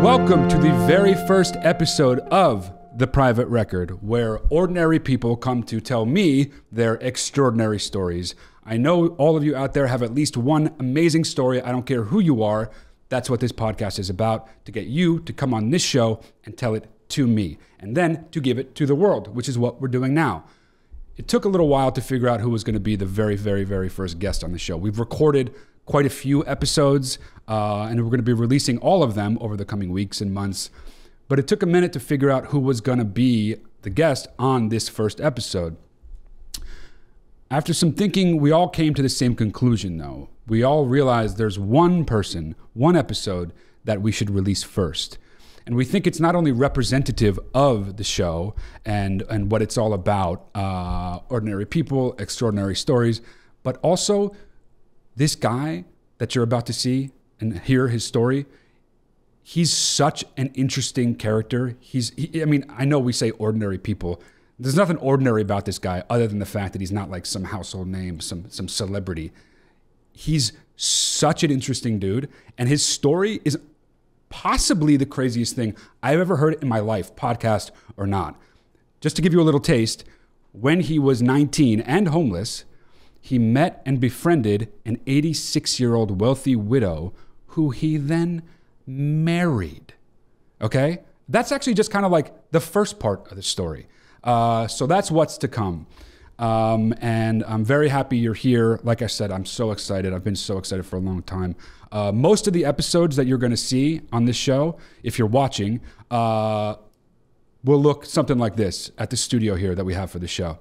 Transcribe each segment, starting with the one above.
Welcome to the very first episode of The Private Record, where ordinary people come to tell me their extraordinary stories. I know all of you out there have at least one amazing story. I don't care who you are. That's what this podcast is about, to get you to come on this show and tell it to me, and then to give it to the world, which is what we're doing now. It took a little while to figure out who was going to be the very first guest on the show. We've recorded quite a few episodes, and we're going to be releasing all of them over the coming weeks and months. But it took a minute to figure out who was going to be the guest on this first episode. After some thinking, we all came to the same conclusion, though. We all realized there's one person, one episode that we should release first. And we think it's not only representative of the show and what it's all about, ordinary people, extraordinary stories, but also this guy that you're about to see and hear his story, he's such an interesting character. I know we say ordinary people. There's nothing ordinary about this guy other than the fact that he's not like some household name, some celebrity. He's such an interesting dude, and his story is possibly the craziest thing I've ever heard in my life, podcast or not. Just to give you a little taste, when he was 19 and homeless, he met and befriended an 86-year-old wealthy widow who he then married. Okay? That's actually just kind of like the first part of the story. So that's what's to come. And I'm very happy you're here. Like I said, I'm so excited. I've been so excited for a long time. Most of the episodes that you're going to see on this show, if you're watching, will look something like this at the studio here that we have for the show.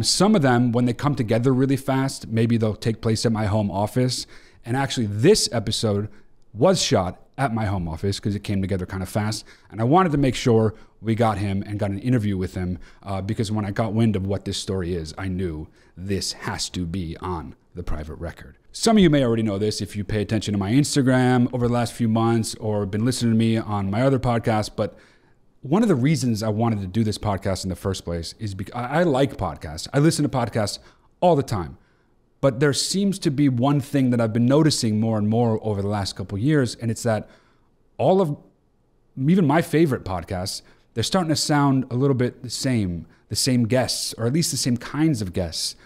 Some of them, when they come together really fast, maybe they'll take place at my home office. And actually, this episode was shot at my home office because it came together kind of fast. And I wanted to make sure we got him and got an interview with him because when I got wind of what this story is, I knew this has to be on The Private Record. Some of you may already know this if you pay attention to my Instagram over the last few months or been listening to me on my other podcasts, but one of the reasons I wanted to do this podcast in the first place is because I like podcasts. I listen to podcasts all the time. But there seems to be one thing that I've been noticing more and more over the last couple of years, and it's that all of, even my favorite podcasts, they're starting to sound a little bit the same guests, or at least the same kinds of guests.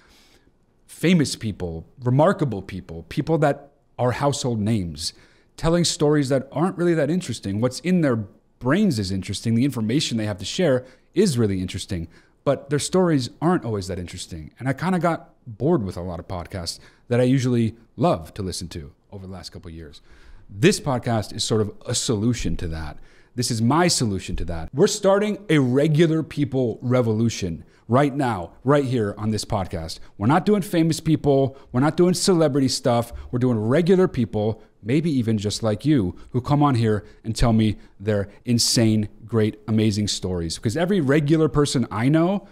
Famous people, remarkable people, people that are household names, telling stories that aren't really that interesting. What's in their brains is interesting. The information they have to share is really interesting, but their stories aren't always that interesting. And I kind of got bored with a lot of podcasts that I usually love to listen to over the last couple of years. This podcast is sort of a solution to that. This is my solution to that. We're starting a regular people revolution right now, right here on this podcast. We're not doing famous people. We're not doing celebrity stuff. We're doing regular people, maybe even just like you, who come on here and tell me their insane, great, amazing stories. Because every regular person I know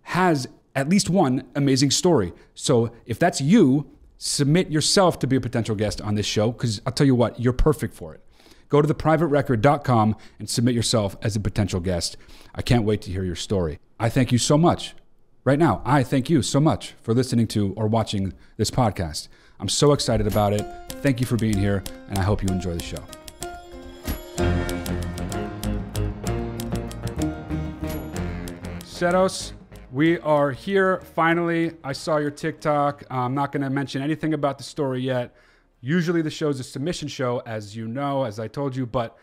has at least one amazing story. So if that's you, submit yourself to be a potential guest on this show, because I'll tell you what, you're perfect for it. Go to theprivaterecord.com and submit yourself as a potential guest. I can't wait to hear your story. I thank you so much. Right now, I thank you so much for listening to or watching this podcast. I'm so excited about it. Thank you for being here, and I hope you enjoy the show. Ceros, we are here finally. I saw your TikTok. I'm not going to mention anything about the story yet. Usually the show's a submission show, as you know, as I told you, but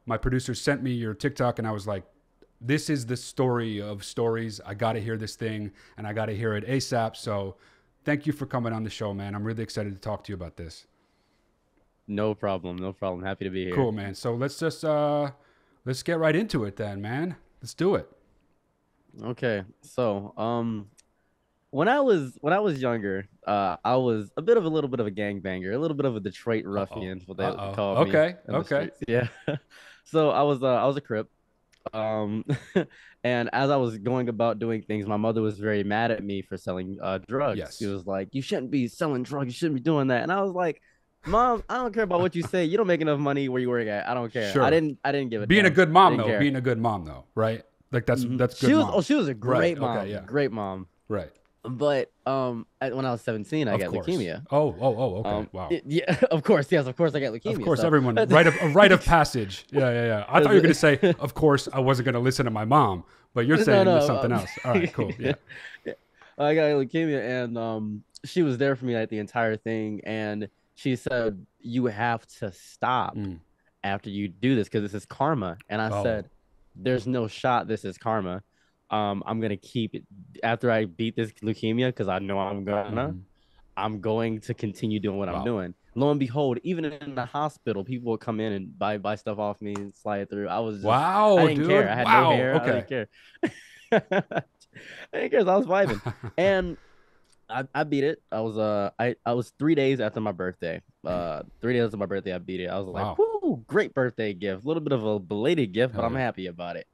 my producer sent me your TikTok and I was like, this is the story of stories. I got to hear this thing and I got to hear it ASAP. So thank you for coming on the show, man. I'm really excited to talk to you about this. No problem. No problem. Happy to be here. Cool, man. So let's just, let's get right into it then, man. Let's do it. Okay. So, when I was younger, I was a little bit of a gangbanger, a little bit of a Detroit ruffian, what they call me. Okay. Yeah. So I was a Crip. And as I was going about doing things, my mother was very mad at me for selling drugs. Yes. She was like, "You shouldn't be selling drugs. You shouldn't be doing that." And I was like, "Mom, I don't care about what you say. You don't make enough money where you work at. I don't care." Sure. I didn't give it. Being a good mom though, right? Like that's good. She was a great mom. Okay, yeah. Great mom. Right. But when I was 17, I Of got course. leukemia. Okay. Wow. Yeah, of course, yes, of course, I got Of leukemia. course, So everyone a rite of passage. Yeah. I thought you were gonna say, of course, I wasn't gonna listen to my mom, but you're no, saying there's no. something else. All right, cool. Yeah. I got leukemia, and she was there for me like the entire thing, and she said, "You have to stop Mm. after you do this because this is karma." And I Oh. said, "There's no shot. This is karma. I'm gonna keep it after I beat this leukemia because I know I'm gonna. Hmm. I'm going to continue doing what I'm Wow. doing." Lo and behold, even in the hospital, people would come in and buy stuff off me and slide it through. I Wow, didn't care. dude. I had no Wow. hair. I Okay. didn't care. I didn't care. So I was vibing, and I beat it. I was 3 days after my birthday. 3 days after my birthday, I beat it. I was like, Wow. "Whoo, great birthday gift! A little bit of a belated gift, but Hell I'm yeah. happy about it."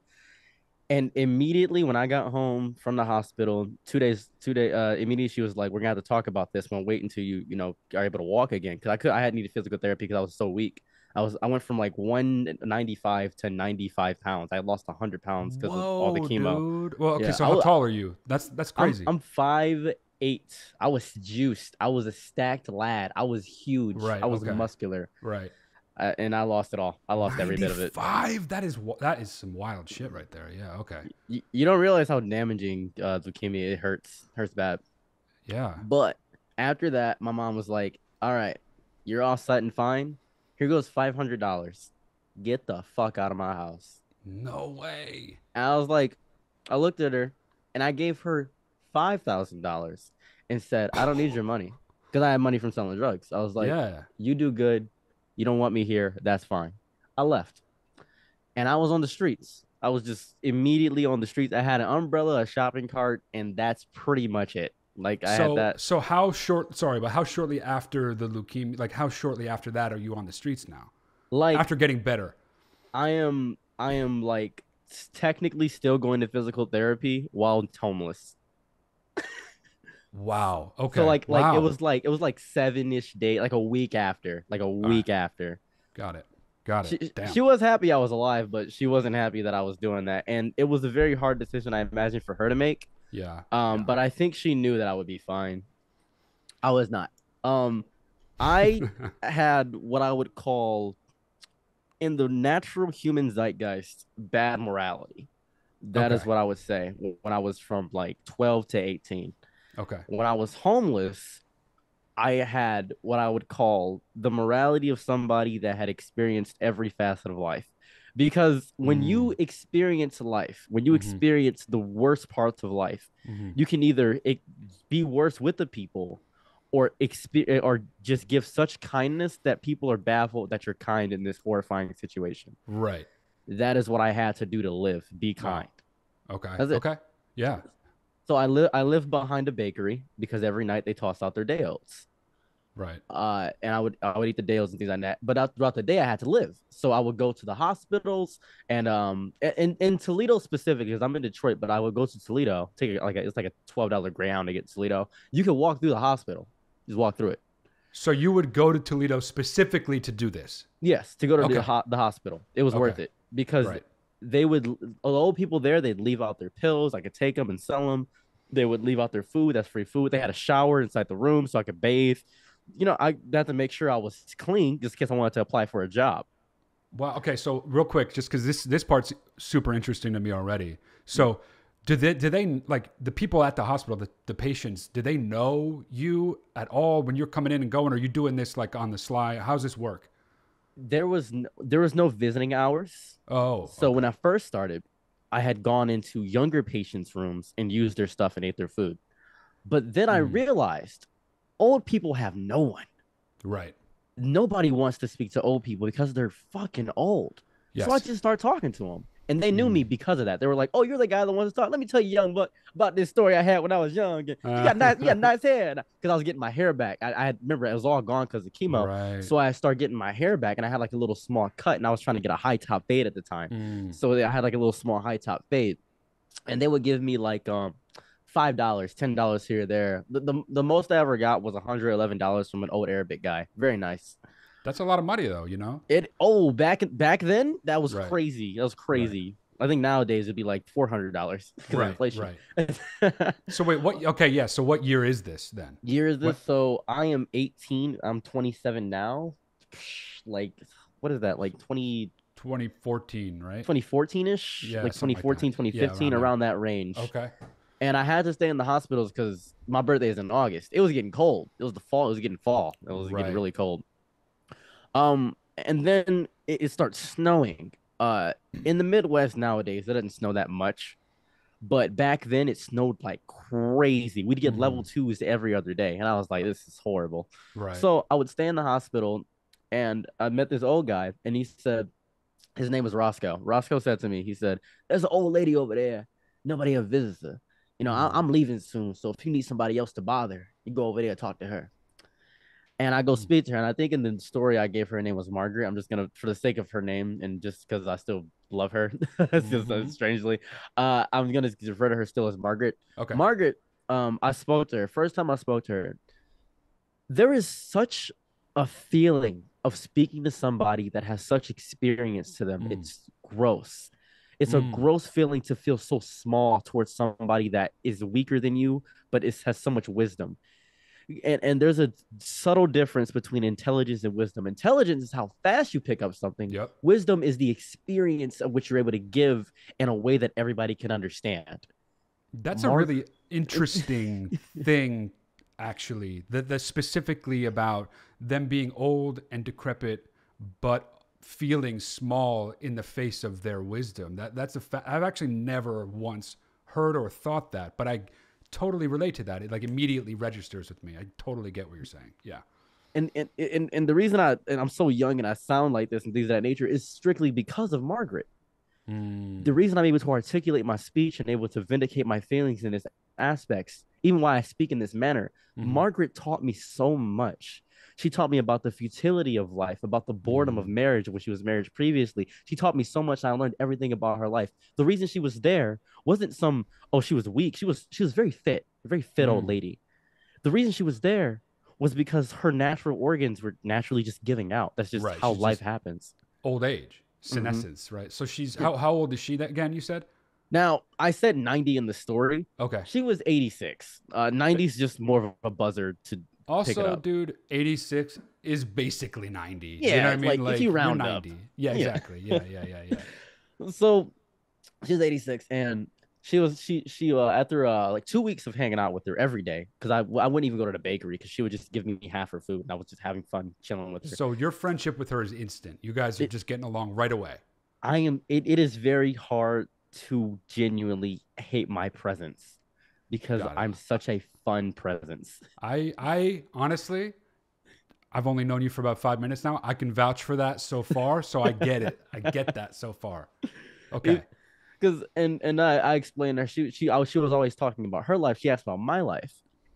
And immediately when I got home from the hospital, 2 days, 2 day, immediately she was like, "We're gonna have to talk about this. We'll wait until you are able to walk again." Because I had needed physical therapy because I was so weak. I went from like 195 to 95 pounds. I lost 100 pounds because of all the Whoa, chemo. dude. Well, okay, Yeah, so how tall are you? That's crazy. I'm 5'8". I was juiced. I was a stacked lad. I was huge. Right. I was Okay. muscular, Right. and I lost it all. I lost every bit of it. 95? That is some wild shit right there. Yeah, okay. You don't realize how damaging leukemia. It hurts bad. Yeah. But after that, my mom was like, "All right, you're all set and fine. Here goes $500. Get the fuck out of my house." No way. And I was like, I looked at her, and I gave her $5,000 and said, "I don't need your money," because I had money from selling drugs. I was like, Yeah. "You do good. You don't want me here. That's fine." I left, and I was on the streets. I was just immediately on the streets. I had an umbrella, a shopping cart, and that's pretty much it. Like I had So that. so how short sorry, but how shortly after the leukemia, like how shortly after that are you on the streets now? Like After getting better. I am like technically still going to physical therapy while homeless. Wow. So Okay. Wow. it was like 7-ish day, like a week after, like a All right. week after. Got it. Got it. She Damn. was happy I was alive, but she wasn't happy that I was doing that. And it was a very hard decision, I imagine, for her to make. Yeah. Yeah. But I think she knew that I would be fine. I was not. Um, I had what I would call in the natural human zeitgeist bad morality. That is Okay. what I would say when I was from like 12 to 18. Okay. When I was homeless, I had what I would call the morality of somebody that had experienced every facet of life. Because when you Mm. experience life, when you Mm-hmm. experience the worst parts of life, Mm-hmm. you can either be worse with the people or just give such kindness that people are baffled that you're kind in this horrifying situation. Right. That is what I had to do to live. Be kind. Wow. Okay. That's it. Okay. Yeah. So I live behind a bakery because every night they toss out their day oats. Right. And I would eat the day oats and things like that. But throughout the day I had to live. So I would go to the hospitals and in Toledo specifically, because I'm in Detroit, but I would go to Toledo, it's like a $12 Greyhound to get to Toledo. You could walk through the hospital. Just walk through it. So you would go to Toledo specifically to do this? Yes, to go to Okay. the hospital. It was Okay. worth it because Right. they would the old people there, they'd leave out their pills. I could take them and sell them. They would leave out their food. That's free food. They had a shower inside the room so I could bathe. I had to make sure I was clean just in case I wanted to apply for a job. Well, okay. So real quick, just because this part's super interesting to me already. So, do they like the people at the hospital, the patients? Do they know you at all when you're coming in and going? Or are you doing this like on the sly? How's this work? There was no visiting hours. Oh, So when okay. I first started, I had gone into younger patients' rooms and used their stuff and ate their food. But then I Mm, realized old people have no one. right. Nobody wants to speak to old people because they're fucking old. So I Yes. just started talking to them. And they knew me Mm. because of that. They were like, "Oh, you're the guy that wants to talk. Let me tell you, young buck, about this story I had when I was young. You got nice hair." Because I was getting my hair back. I remember it was all gone because of chemo. Right. So I started getting my hair back, and I had like a little small cut, and I was trying to get a high top fade at the time. Mm. So I had like a little small high top fade, and they would give me like $5, $10 here or there. The most I ever got was $111 from an old Arabic guy. Very nice. That's a lot of money, though. Back then that was Right. crazy. That was Right. crazy. I think nowadays it'd be like $400 because of Right, inflation. right. So wait, what? Okay, yeah. So what year is this then? Year is this? What? So I am 18. I'm 27 now. Like, what is that? Like 2014, right? 2014-ish, Yeah, like something like that. 2014, Yeah, 2015, around there. around that range. Okay. And I had to stay in the hospitals because my birthday is in August. It was getting cold. It was the fall. It was getting fall. It was getting Right. really cold. And then it starts snowing. In the Midwest nowadays, it doesn't snow that much. But back then, it snowed like crazy. We'd get level Hmm. twos every other day. And I was like, this is horrible. Right. So I would stay in the hospital and I met this old guy and he said, his name was Roscoe. Roscoe said to me, he said, there's an old lady over there. Nobody ever visits her. Hmm. I'm leaving soon. So if you need somebody else to bother, you go over there and talk to her. And I go speak to her. And I think in the story I gave her, her name was Margaret. I'm just gonna, for the sake of her name, and just because I still love her, it's just Hmm. strangely, I'm gonna refer to her still as Margaret. Okay. Margaret, I spoke to her. First time I spoke to her, there is such a feeling of speaking to somebody that has such experience to them. Mm. It's gross. It's a Mm. gross feeling to feel so small towards somebody that is weaker than you, but has so much wisdom. And there's a subtle difference between intelligence and wisdom. Intelligence is how fast you pick up something. Yep. Wisdom is the experience of which you're able to give in a way that everybody can understand. That's a Mark, really interesting thing, actually. The specifically about them being old and decrepit, but feeling small in the face of their wisdom. That's a fact. I've actually never once heard or thought that, but I totally relate to that. It like immediately registers with me. I totally get what you're saying. Yeah. and the reason I'm so young and I sound like this and things of that nature is strictly because of Margaret. The Mm. reason I'm able to articulate my speech and able to vindicate my feelings in this aspects, even while I speak in this manner, Mm-hmm. Margaret taught me so much. She taught me about the futility of life, about the boredom of Mm. marriage when she was married previously. She taught me so much. I learned everything about her life. The reason she was there wasn't some, oh, she was weak. She was very fit, a very fit old Mm. lady. The reason she was there was because her natural organs were naturally just giving out. That's just Right. how She's life just happens. old age, Mm-hmm. senescence, right? So she's how old is she that again, you said? Now, I said 90 in the story. Okay. She was 86. 90 is just more of a buzzer to pick it Also, up. dude, 86 is basically 90. You know what Yeah, I mean? like if you Like you're round up. 90. Yeah, Yeah. exactly. Yeah, yeah, yeah, yeah. So she was 86 and she after like 2 weeks of hanging out with her every day because I wouldn't even go to the bakery because she would just give me half her food and I was just having fun chilling with her. So your friendship with her is instant. You guys are It just getting along right away. it is very hard to genuinely hate my presence because Got it. I'm such a fun presence. I honestly, I've only known you for about 5 minutes now. I can vouch for that so far. So I get it. I get that so far. Okay. Because and I explained her she was always talking about her life. She asked about my life,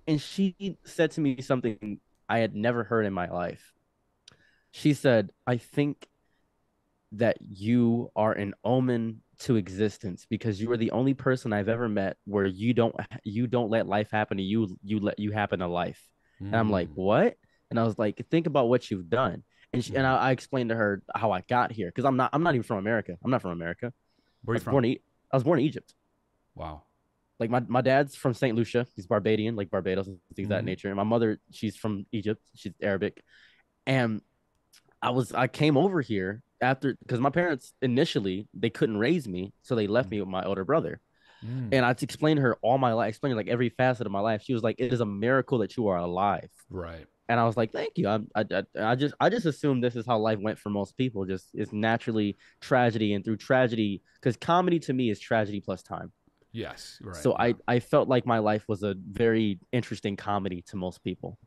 and she said to me something I had never heard in my life. She said, "I think that you are an omen to existence because you are the only person I've ever met where you don't let life happen to you. You let you happen to life." And I'm like, Mm, what? And I was like, think about what you've done. And mm. I explained to her how I got here because I'm not even from America. I'm not from America. Where are I you was from? born in I was born in Egypt. Wow. Like my dad's from Saint Lucia. He's Barbadian, like Barbados and things of that Mm, nature. And my mother, she's from Egypt. She's Arabic. And I came over here after because my parents initially they couldn't raise me, so they left mm, me with my older brother. mm. And I explained to her all my life, explained like every facet of my life. She was like, "It is a miracle that you are alive." Right. And I was like, "Thank you." I just assumed this is how life went for most people. Just it's naturally tragedy, and through tragedy, because comedy to me is tragedy plus time. Yes. Right. So Yeah. I felt like my life was a very interesting comedy to most people.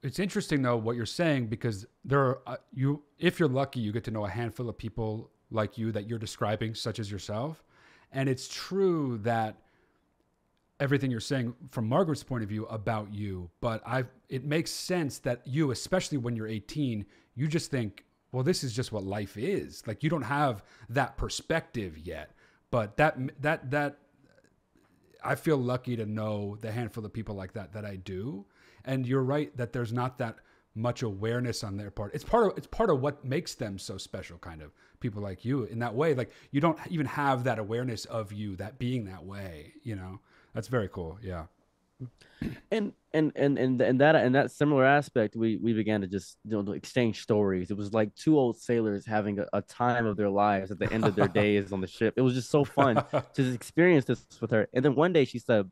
It's interesting though what you're saying because there are you if you're lucky you get to know a handful of people like you that you're describing such as yourself, and it's true that everything you're saying from Margaret's point of view about you, but I it makes sense that you, especially when you're 18, you just think, well, this is just what life is. Like you don't have that perspective yet, but that I feel lucky to know the handful of people like that that I do. And you're right that there's not that much awareness on their part. It's part of what makes them so special, kind of, people like you in that way. Like, you don't even have that awareness of you that being that way, That's very cool. Yeah. And that similar aspect, we began to just exchange stories. It was like two old sailors having a time of their lives at the end of their days on the ship. It was just so fun to just experience this with her. And then one day she said,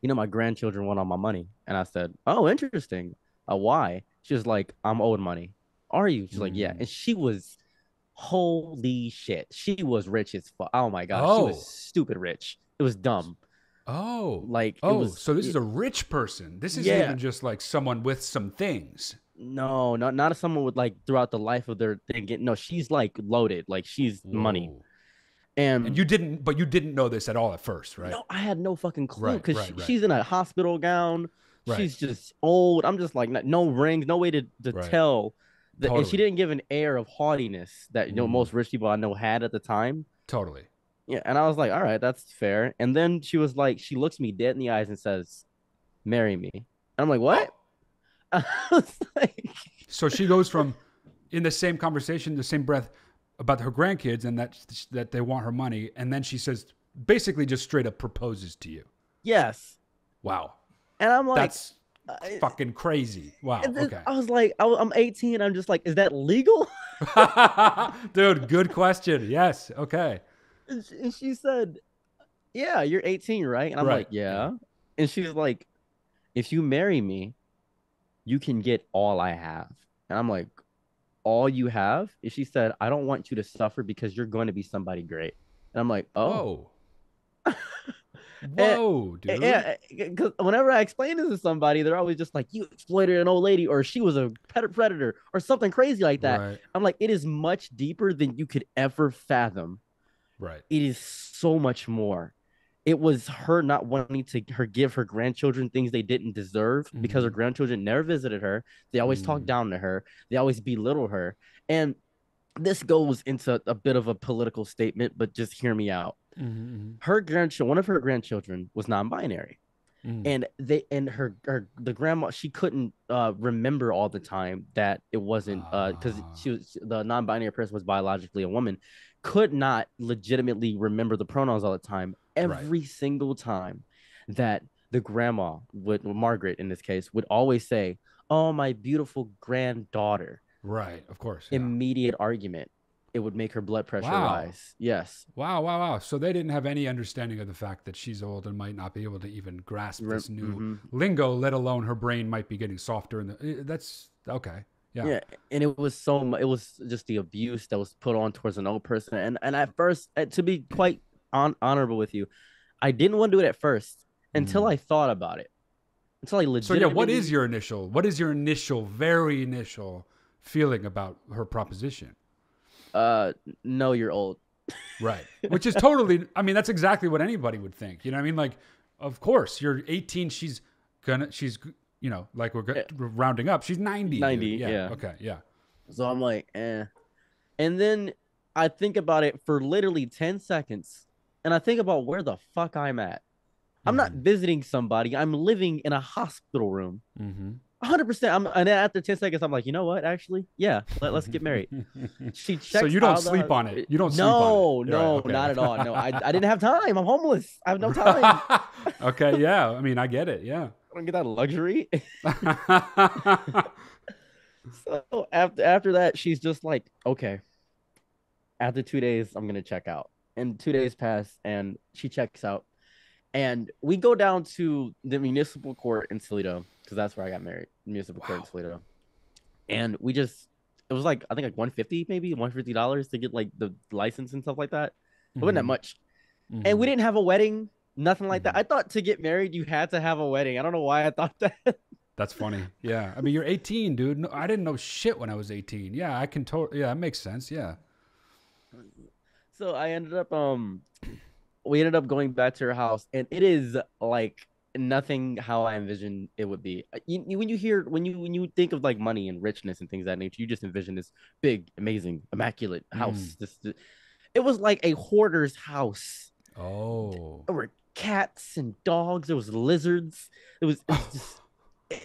my grandchildren want all my money. And I said, oh, interesting. Why? She was like, I'm owed money. Are you? She's like, yeah. And she was, holy shit, she was rich as fuck. Oh my gosh, she was Oh. stupid rich. It was dumb. Oh. Like, it Oh, was. so this is a rich person. This isn't Yeah. even just like someone with some things. No, not as someone with like throughout the life of their thing. No, she's like loaded. Like, she's money. Whoa. And And you didn't know this at all at first, right? no, I had no fucking clue, Right, because right, right. she's in a hospital gown. Right. She's just old. I'm just like, no rings, no way to Right. tell. And she Totally. didn't give an air of haughtiness that most rich people I know had at the time. Totally. Yeah, and I was like, all right, that's fair. And then she was like, she looks me dead in the eyes and says, "Marry me." And I'm like, what? I was like, So she goes from, in the same conversation, the same breath, about her grandkids and that they want her money, and then she says, basically just straight up proposes to you. yes. Wow. And I'm like, That's fucking crazy. Wow. Okay. I was like, I'm 18. I'm just like, is that legal? Dude, good question. Yes. Okay. And she said, yeah, you're 18, right? And I'm Right. like, yeah. And she was like, if you marry me, you can get all I have. And I'm like, all you have? And she said, I don't want you to suffer because you're going to be somebody great. And I'm like, oh. Whoa. Whoa, dude. Yeah, because whenever I explain this to somebody, they're always just like, you exploited an old lady, or she was a predator, or something crazy like that. Right. I'm like, it is much deeper than you could ever fathom. Right. It is so much more. It was her not wanting to give her grandchildren things they didn't deserve, because her grandchildren never visited her. They always talk down to her. They always belittle her. And this goes into a bit of a political statement, but just hear me out. One of her grandchildren was non-binary. And the grandma, she couldn't remember all the time that it wasn't because the non-binary person was biologically a woman, could not legitimately remember the pronouns all the time. Every single time that the grandma Margaret in this case would always say, "Oh, my beautiful granddaughter." Right. Of course. Yeah. Immediate argument. It would make her blood pressure rise. Yes. Wow. So they didn't have any understanding of the fact that she's old and might not be able to even grasp this new lingo, let alone her brain might be getting softer. That's okay. Yeah. Yeah. And it was just the abuse that was put on towards an old person. And at first, to be quite honorable with you, I didn't want to do it at first until I thought about it. Until I legitimately. So yeah, what is your very initial feeling about her proposition? No, you're old. Right. Which is totally, I mean, that's exactly what anybody would think. You know what I mean? Like, of course, you're 18. She's, like we're rounding up. She's 90. 90. Yeah. Okay. Yeah. So I'm like, eh. And then I think about it for literally 10 seconds. And I think about where the fuck I'm at. I'm not visiting somebody. I'm living in a hospital room. 100%. And then after 10 seconds, I'm like, you know what? Actually, yeah, let's get married. She checks. So you don't sleep on it. You don't sleep on it. No, right, okay. not at all. No, I didn't have time. I'm homeless. I have no time. Okay, yeah. I mean, I get it. Yeah. I don't get that luxury. So after that, she's just like, okay. After 2 days, I'm gonna check out. And 2 days pass, and she checks out. And we go down to the municipal court in Toledo, because that's where I got married. Municipal court in Toledo. And it was like, I think like $150, maybe $150 to get like the license and stuff like that. It wasn't that much. And we didn't have a wedding, nothing like that. I thought to get married, you had to have a wedding. I don't know why I thought that. That's funny. Yeah. I mean, you're 18, dude. No, I didn't know shit when I was 18. Yeah, I can totally, yeah, that makes sense. Yeah. So we ended up going back to her house, and it is like nothing how I envisioned it would be. When you think of like money and richness and things of that nature, you just envision this big, amazing, immaculate house. It was like a hoarder's house. Oh. There were cats and dogs. There was lizards. It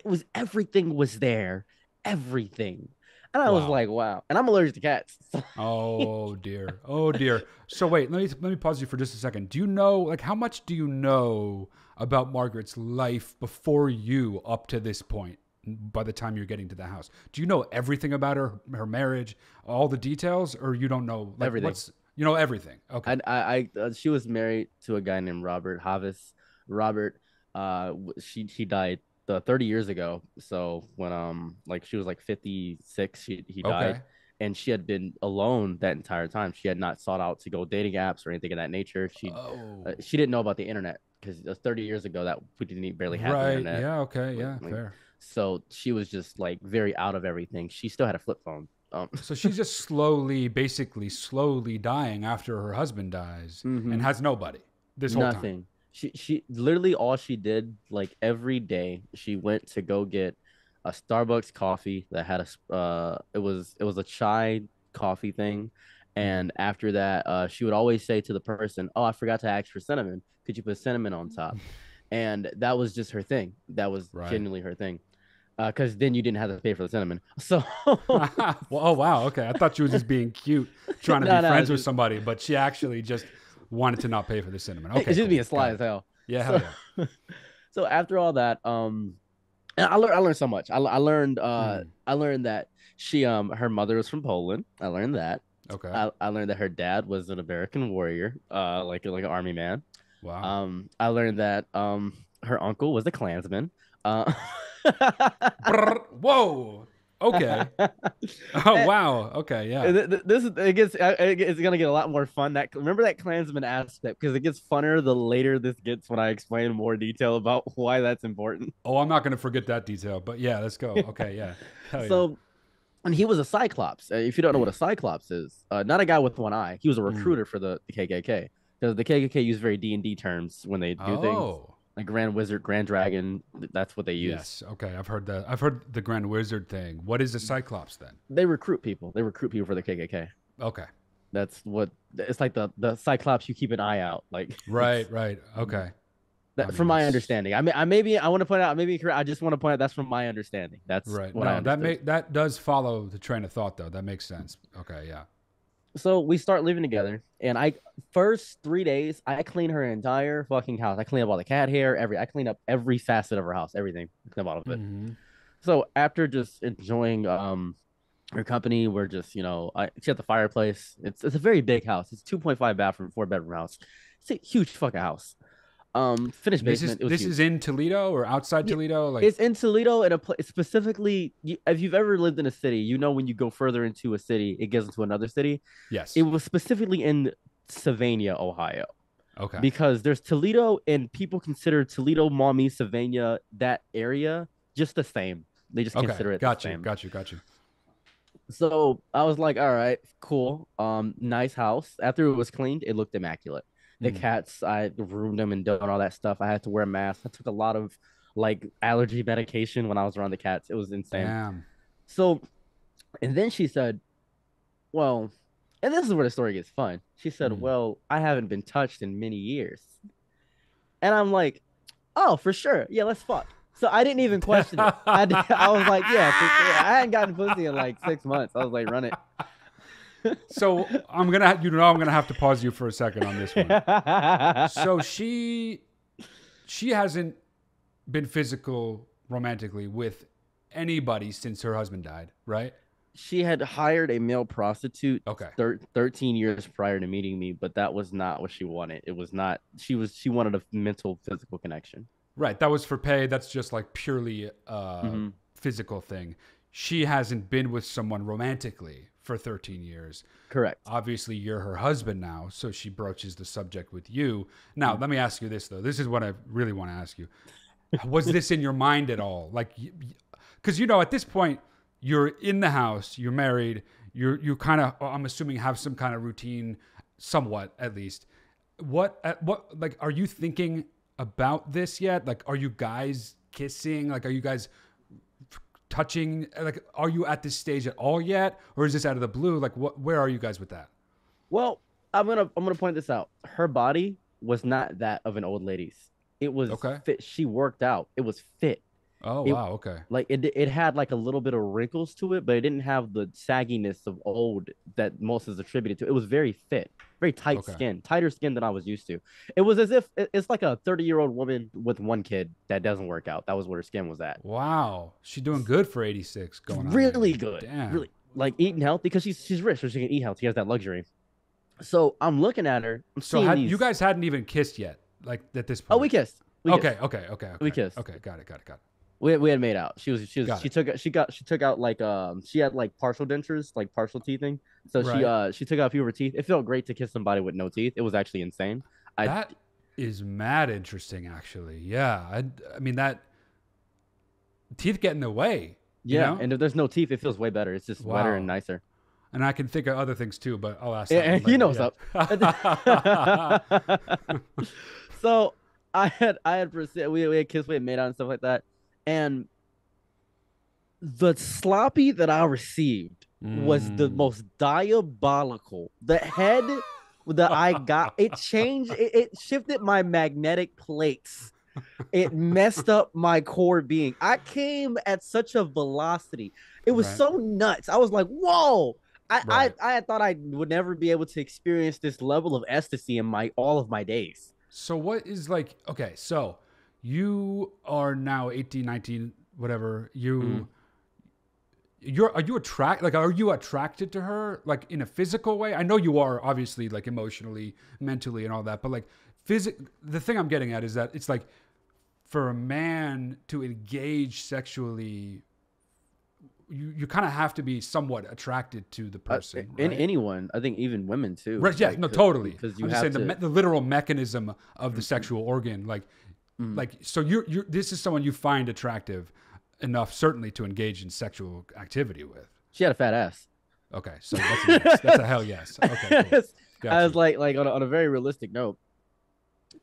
was everything was there, everything. And I was Wow. like, wow. And I'm allergic to cats. Oh dear. Oh dear. So wait, let me pause you for just a second. Do you know, like, how much do you know about Margaret's life before you up to this point? By the time you're getting to the house, do you know everything about her marriage, all the details, or you don't know? Like, Everything. what's you know everything? Okay. She was married to a guy named Robert Havis. Robert, she died 30 years ago. So when like she was like 56, he died, Okay. and she had been alone that entire time. She had not sought out to go dating apps or anything of that nature. Oh. She didn't know about the internet because 30 years ago that we didn't barely have the Right. internet. Yeah. Okay. Yeah. Like, Fair. so she was just like very out of everything. She still had a flip phone. So she's just slowly, basically slowly dying after her husband dies and Mhm. has nobody this whole time. Nothing. She literally all she did like every day she went to go get a Starbucks coffee that had it was a chai coffee thing, Hmm. and after that she would always say to the person, "Oh, I forgot to ask for cinnamon. Could you put cinnamon on top?" And that was just her thing. That was Right. genuinely her thing. Because then you didn't have to pay for the cinnamon. So Well, oh wow. Okay. I thought she was just being cute, trying to be no, no, friends with somebody, but she actually just wanted to not pay for the cinnamon. Okay. it's just Cool. being sly Got as it. hell. Yeah. Hell So yeah. so after all that, and I learned so much. Mm. I learned that her mother was from Poland. I learned that. Okay. I learned that her dad was an American warrior, like an army man. Wow. I learned that her uncle was a Klansman. Uh, Brr, whoa. Okay. Oh and wow. Okay. Yeah. this it's gonna get a lot more fun. That remember that Klansman aspect because it gets funner the later this gets when I explain more detail about why that's important. Oh, I'm not going to forget that detail, but yeah, let's go. Okay. Yeah. Hell yeah. So and he was a Cyclops. If you don't know what a Cyclops is, not a guy with one eye. He was a Mm. recruiter for the KKK because the KKK use very D&D terms when they do things. Oh. Like Grand Wizard, Grand Dragon, that's what they use. Yes. Okay. I've heard that. I've heard the Grand Wizard thing. What is the Cyclops then? They recruit people. They recruit people for the KKK. Okay. That's what it's like the Cyclops. You keep an eye out. Like it's Right. Right. Okay. I that from mean, my that's understanding. I mean, I want to point out. Maybe I just want to point out that's from my understanding. That's right. what I No, understood. that does follow the train of thought though. That makes sense. Okay. Yeah. So we start living together, and I first 3 days I clean her entire fucking house. I clean up all the cat hair, I clean up every facet of her house, everything. I clean up all of it. Hmm. So after just enjoying her company, we're just she has the fireplace. It's a very big house. It's 2.5 bathroom, 4 bedroom house. It's a huge fucking house. Finished This is basement. It was this is huge. in Toledo or outside Yeah, Toledo? Like it's in Toledo in a place specifically. If you've ever lived in a city, you know when you go further into a city, it gets into another city. It yes. was specifically in Sylvania, Ohio, Okay. because there's Toledo and people consider Toledo, Maumee, Sylvania, that area just the same. They just Okay. consider it the Got you. same. Got you. Got you. So I was like, all right, cool. Nice house. After it was cleaned, it looked immaculate. The Mm. cats, I groomed them and done all that stuff. I had to wear a mask. I took a lot of like allergy medication when I was around the cats. It was insane. Damn. So, and then she said, well, and this is where the story gets fun. She said, Mm. well, I haven't been touched in many years. And I'm like, oh, for sure. Yeah, let's fuck. So I didn't even question it. I was like, yeah, for sure. I hadn't gotten pussy in like 6 months. I was like, run it. So I'm gonna have to pause you for a second on this one. So she hasn't been physical romantically with anybody since her husband died, right? She had hired a male prostitute Okay. 13 years prior to meeting me, but that was not what she wanted. It was not, she wanted a mental, physical connection. Right. That was for pay. That's just like purely Hmm. physical thing. She hasn't been with someone romantically for 13 years. Correct. Obviously, you're her husband now, so she broaches the subject with you. Now, let me ask you this, though. This is what I really want to ask you. Was this in your mind at all? Like, because, at this point, you're in the house, you're married, you kind of, I'm assuming, have some kind of routine, somewhat at least. Like, are you thinking about this yet? Like, are you guys kissing? Like, are you guys touching? Like, are you at this stage at all yet, or is this out of the blue? Like, where are you guys with that? Well, I'm gonna point this out. Her body was not that of an old lady's. It was Okay. fit. She worked out. It was fit. Oh It wow. Okay. like it had like a little bit of wrinkles to it, but it didn't have the sagginess of old that most is attributed to. It was very fit, very tight Okay. skin, tighter skin than I was used to. It was as if it's like a 30-year-old woman with one kid that doesn't work out. That was where her skin was at. Wow. She doing good for 86 going on Really 90. good, Damn. really like eating healthy because she's rich, so she can eat healthy. She has that luxury. So I'm looking at her. I'm So seeing had you these. guys hadn't even kissed yet, like at this Oh, point? we kissed. We kissed. Okay. We kissed. Okay, got it, got it, got it. We had made out. Got She it. took out like she had like partial dentures, like partial teething. So Right. she took out a few of her teeth. It felt great to kiss somebody with no teeth. It was actually insane. I That is mad interesting, actually. Yeah. I mean, that teeth get in the way, you Yeah, know? and if there's no teeth, it feels way better. It's just wetter and Wow. nicer. And I can think of other things too, but I'll ask that Yeah, one you know later. what's up. Yeah. So I had we had kissed, we had made out and stuff like that, and the sloppy that I received was the Mm, most diabolical. The head that I got, it changed, it shifted my magnetic plates. It messed up my core being. I came at such a velocity. It was right. so nuts. I was like, whoa. Right. I had thought I would never be able to experience this level of ecstasy in my all of my days. So what is like, okay, so you are now 18, 19, whatever. Mhm. Are you are you attracted to her like in a physical way? I know you are obviously like emotionally, mentally and all that, but like the thing I'm getting at is that it's like for a man to engage sexually, you kind of have to be somewhat attracted to the person, In right? anyone, I think even women too. Right, yeah, Like, no, totally. because you I'm just have saying to. the literal mechanism of the Mhm, sexual organ, mhm. like so you're this is someone you find attractive enough certainly to engage in sexual activity with. She had a fat ass. Okay, so that's a yes. That's a hell yes. Okay, cool. I Got was you. like on a very realistic note,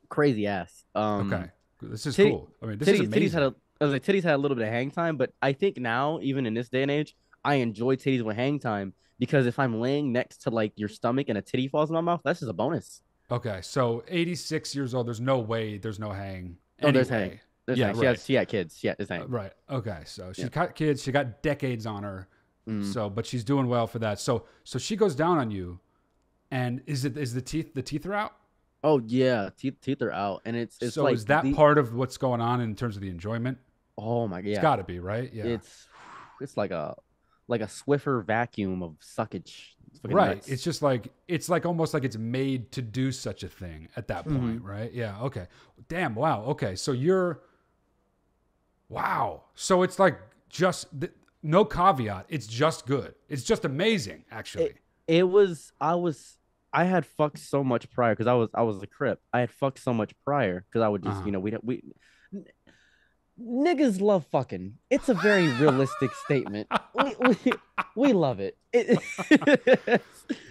crazy ass. Okay, this is Titty, cool. I mean, this is titties had amazing. a. I was like, titties had a little bit of hang time, but I think now, even in this day and age, I enjoy titties with hang time because if I'm laying next to like your stomach and a titty falls in my mouth, that's just a bonus. Okay, so 86 years old. There's no way. There's no hang Oh, there's hang. anyway. There's Yeah, hang. right. She had kids. Yeah, there's hang. Right. Okay. So she's Yeah. got kids. She got decades on her. Mm. So, but she's doing well for that. So she goes down on you, and is the teeth are out? Oh yeah, teeth are out, and it's So like is that the. part of what's going on in terms of the enjoyment? Oh my It's yeah, got to be right. Yeah. it's it's like a Swiffer vacuum of suckage. It's fucking Right. nuts. It's like almost like it's made to do such a thing at that Hmm. point, right? Yeah. Okay. Damn. Wow. Okay. So you're wow. So it's like no caveat. It's just good. It's just amazing, actually. It was I had fucked so much prior because I was a crip. I had fucked so much prior because I would just Uh-huh. we niggas love fucking. It's a very realistic statement. We love it.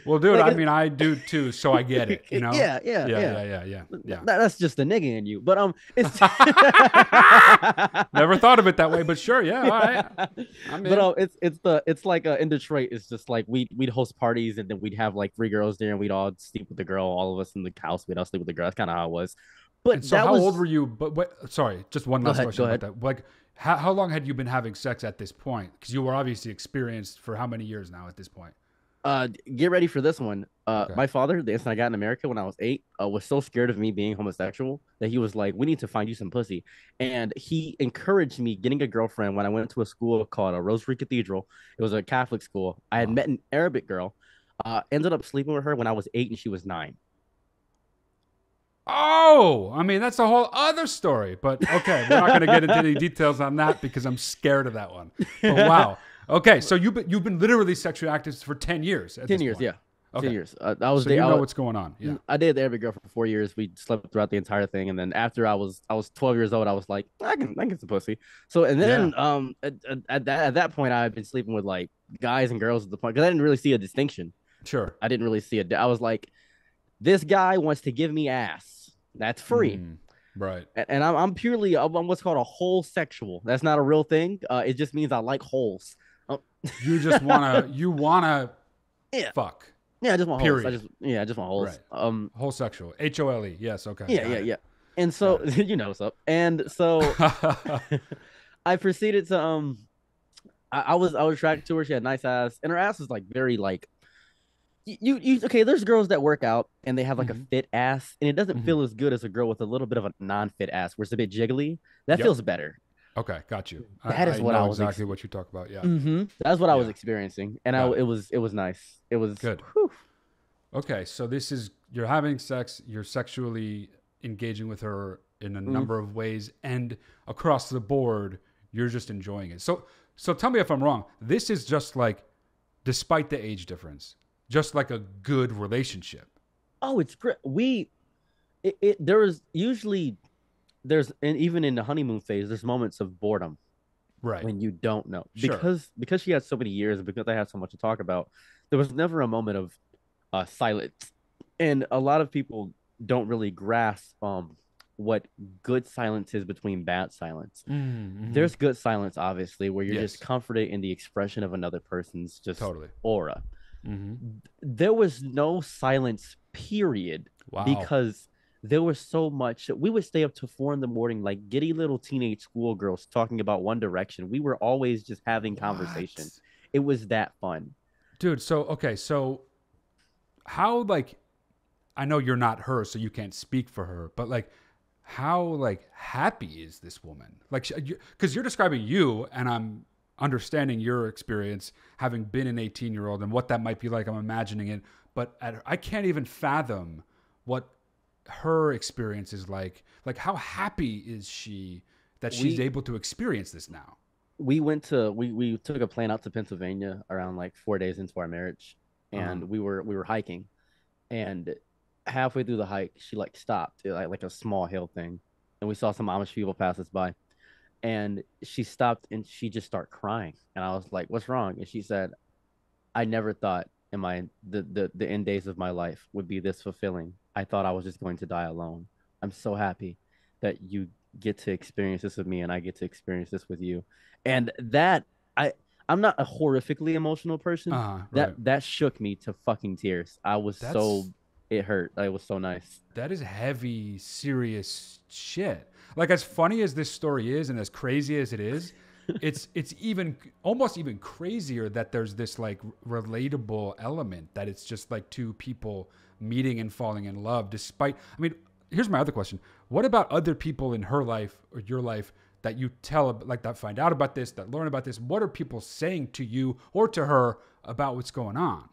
Well, dude, like I mean, I do too, so I get it. You know? Yeah. That's just the nigga in you. But it's Never thought of it that way, but sure, yeah, all right. I'm but in. it's like in Detroit, it's just like we'd host parties and then we'd have like three girls there and we'd all sleep with the girl, all of us in the house, we'd all sleep with the girl. That's kind of how it was. And But so, that how old was were you? But what? Sorry, just one go last ahead, question go about ahead. that. Like, how long had you been having sex at this point? Because you were obviously experienced for how many years now at this point? Get ready for this one. Okay. My father, the instant I got in America when I was 8, was so scared of me being homosexual that he was like, "We need to find you some pussy," and he encouraged me getting a girlfriend when I went to a school called a Rosary Cathedral. It was a Catholic school. I had Wow. met an Arabic girl, ended up sleeping with her when I was 8 and she was 9. Oh, I mean, that's a whole other story. But okay, we're not going to get into any details on that because I'm scared of that one. But wow. Okay, so you've been literally sexually active for 10 years at 10 this years, point. yeah. 10 Okay. years. I was So there. you know what's going on. Yeah. I dated the Arabic girl for 4 years. We slept throughout the entire thing, and then after I was 12 years old, I was like, I can get some pussy. So and Yeah. then at that point, I had been sleeping with like guys and girls at the point because I didn't really see a distinction. Sure. I didn't really see it. I was like, this guy wants to give me ass. That's free. Mm, right. And I'm purely I'm what's called a whole sexual. That's not a real thing. It just means I like holes. Oh, You wanna yeah, fuck. yeah. I just want holes. Period. I just want holes. Right. Whole sexual. HOLE. Yes. Okay. Yeah, Got yeah, it. yeah. And so Got you know what's up. And so it. I proceeded to I was attracted to her. She had nice ass, and her ass was like very like you okay. There's girls that work out and they have like a Hmm. fit ass, and it doesn't Hmm. feel as good as a girl with a little bit of a non-fit ass, where it's a bit jiggly. That Yep. feels better. Okay, got you. That I is what know I was. exactly what you talk about. Yeah. That's what I was Yeah. experiencing, and Got it. it was nice. It was. Good. Whew. Okay, so this is you're having sex, you're sexually engaging with her in a Mm. number of ways, and across the board, you're just enjoying it. So tell me if I'm wrong. This is just like, despite the age difference, just like a good relationship. Oh, it's great. There was usually and even in the honeymoon phase, there's moments of boredom Right. when you don't know Sure. because she had so many years and because I had so much to talk about. There was never a moment of silence, and a lot of people don't really grasp what good silence is between bad silence. Mm-hmm. There's good silence, obviously, where you're just Yes. comforted in the expression of another person's just Totally. aura. Mm-hmm. There was no silence, period, Wow. because there was so much. We would stay up to 4 in the morning, like giddy little teenage schoolgirls talking about One Direction. We were always just having conversation. What? It was that fun. Dude, so okay, so how like I know you're not her, so you can't speak for her, but like, how like happy is this woman? Like, because you're describing you, and I'm understanding your experience having been an 18-year-old and what that might be like. I'm imagining it, but I can't even fathom what her experience is like. Like, how happy is she that she's We able to experience this now? we took a plane out to Pennsylvania around like 4 days into our marriage, Uh huh. and we were hiking, and halfway through the hike, she like stopped at like a small hill thing, and we saw some Amish people pass us by, and she stopped and she just started crying, and I was like, "What's wrong?" And she said, "I never thought in my the end days of my life would be this fulfilling. I thought I was just going to die alone. I'm so happy that you get to experience this with me and I get to experience this with you." And that I I'm not a horrifically emotional person. Uh huh. That Right. that shook me to fucking tears. I was so That's it hurt. It was so nice. that is heavy, serious shit. Like, as funny as this story is and as crazy as it is, it's even almost even crazier that there's this like relatable element, that it's just like two people meeting and falling in love despite, I mean, here's my other question. What about other people in her life or your life that you tell, like, that find out about this, that learn about this? What are people saying to you or to her about what's going on?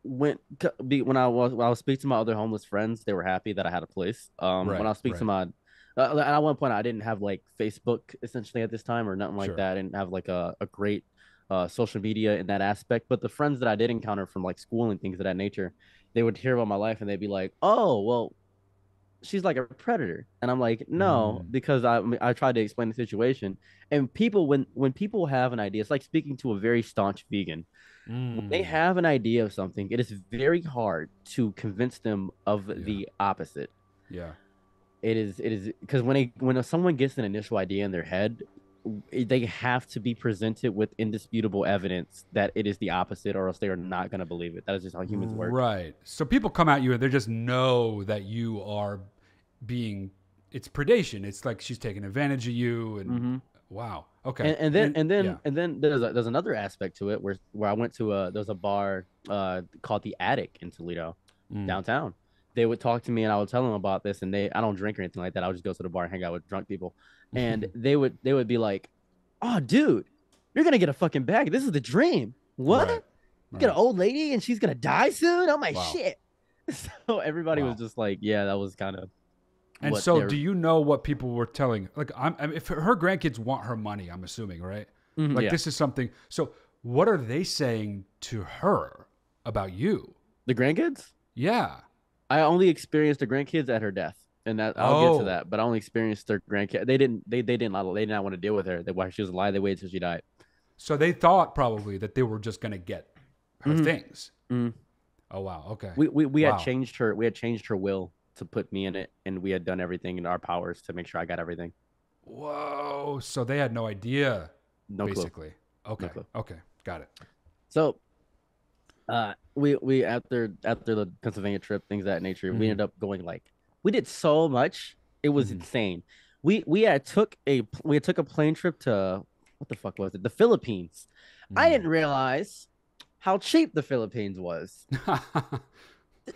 When I was speaking to my other homeless friends, they were happy that I had a place. When Right, I was speaking to right. my at one point I didn't have like Facebook essentially at this time or nothing like Sure. that. I didn't have like a great social media in that aspect. But the friends that I did encounter from like school and things of that nature, they would hear about my life and they'd be like, "Oh, well, she's like a predator," and I'm like, "No," Mm, because I tried to explain the situation. And people, when people have an idea, it's like speaking to a very staunch vegan. When they mm, have an idea of something, it is very hard to convince them of yeah, the opposite. yeah. It is because when someone gets an initial idea in their head, they have to be presented with indisputable evidence that it is the opposite, or else they are not going to believe it. That is just how humans work. Right. So people come at you and they just know that you are being, it's predation. It's like she's taking advantage of you, and Mm-hmm. wow. Okay. And then Yeah. there's another aspect to it where I went to there's a bar called the Attic in Toledo Mm. downtown. They would talk to me and I would tell them about this, and I don't drink or anything like that. I would just go to the bar and hang out with drunk people, and they would be like, "Oh, dude, you're gonna get a fucking bag. This is the dream. What? Right. You get an Right. old lady and she's gonna die soon? Oh my Wow. shit!" So everybody was Wow. just like, "Yeah, that was kind of And what so, they're." do you know what people were telling? Like, I mean, if her grandkids want her money, I'm assuming, right? Mhm, Like, yeah, this is something. So, what are they saying to her about you? the grandkids. Yeah. I only experienced the grandkids at her death, and that I'll get to Oh, that. But I only experienced their grandkid. They did not want to deal with her. While she was alive, they waited till she died. so they thought probably that they were just gonna get her Hmm. things. Hmm. Oh wow. Okay. We had Wow. changed her. We had changed her will to put me in it, and we had done everything in our powers to make sure I got everything. Whoa. So they had no idea, No clue. basically. No Okay. clue. Okay. Got it. So, we after the Pennsylvania trip, things of that nature, we Mm-hmm. ended up going like we did so much. It was Mm-hmm. insane. we took a plane trip to what the fuck was it? The Philippines. I Mm. didn't realize how cheap the Philippines was.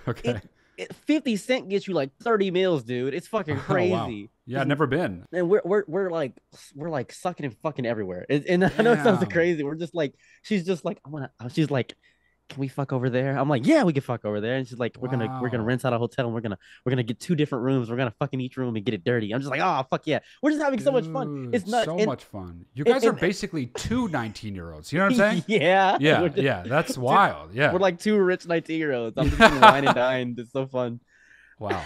Okay. It, 50 cent gets you like 30 meals, dude. It's fucking Oh wow. crazy. Yeah, never been. And we're like sucking and fucking everywhere. And I know it sounds Damn. crazy. We're just like she's just like I wanna. She's like, can we fuck over there? I'm like, yeah, we can fuck over there. And she's like, we're gonna Wow. rent out a hotel and we're gonna get two different rooms. We're gonna fuck in each room and get it dirty. I'm just like, oh fuck yeah, we're just having so much fun. It's Dude, nuts. so And much fun. You and, guys are and basically two 19-year-olds. You know what I'm saying? yeah, Yeah, yeah. That's dude, wild. we're Yeah. like two rich 19-year-olds. I'm just gonna wine and dine. It's so fun. Wow.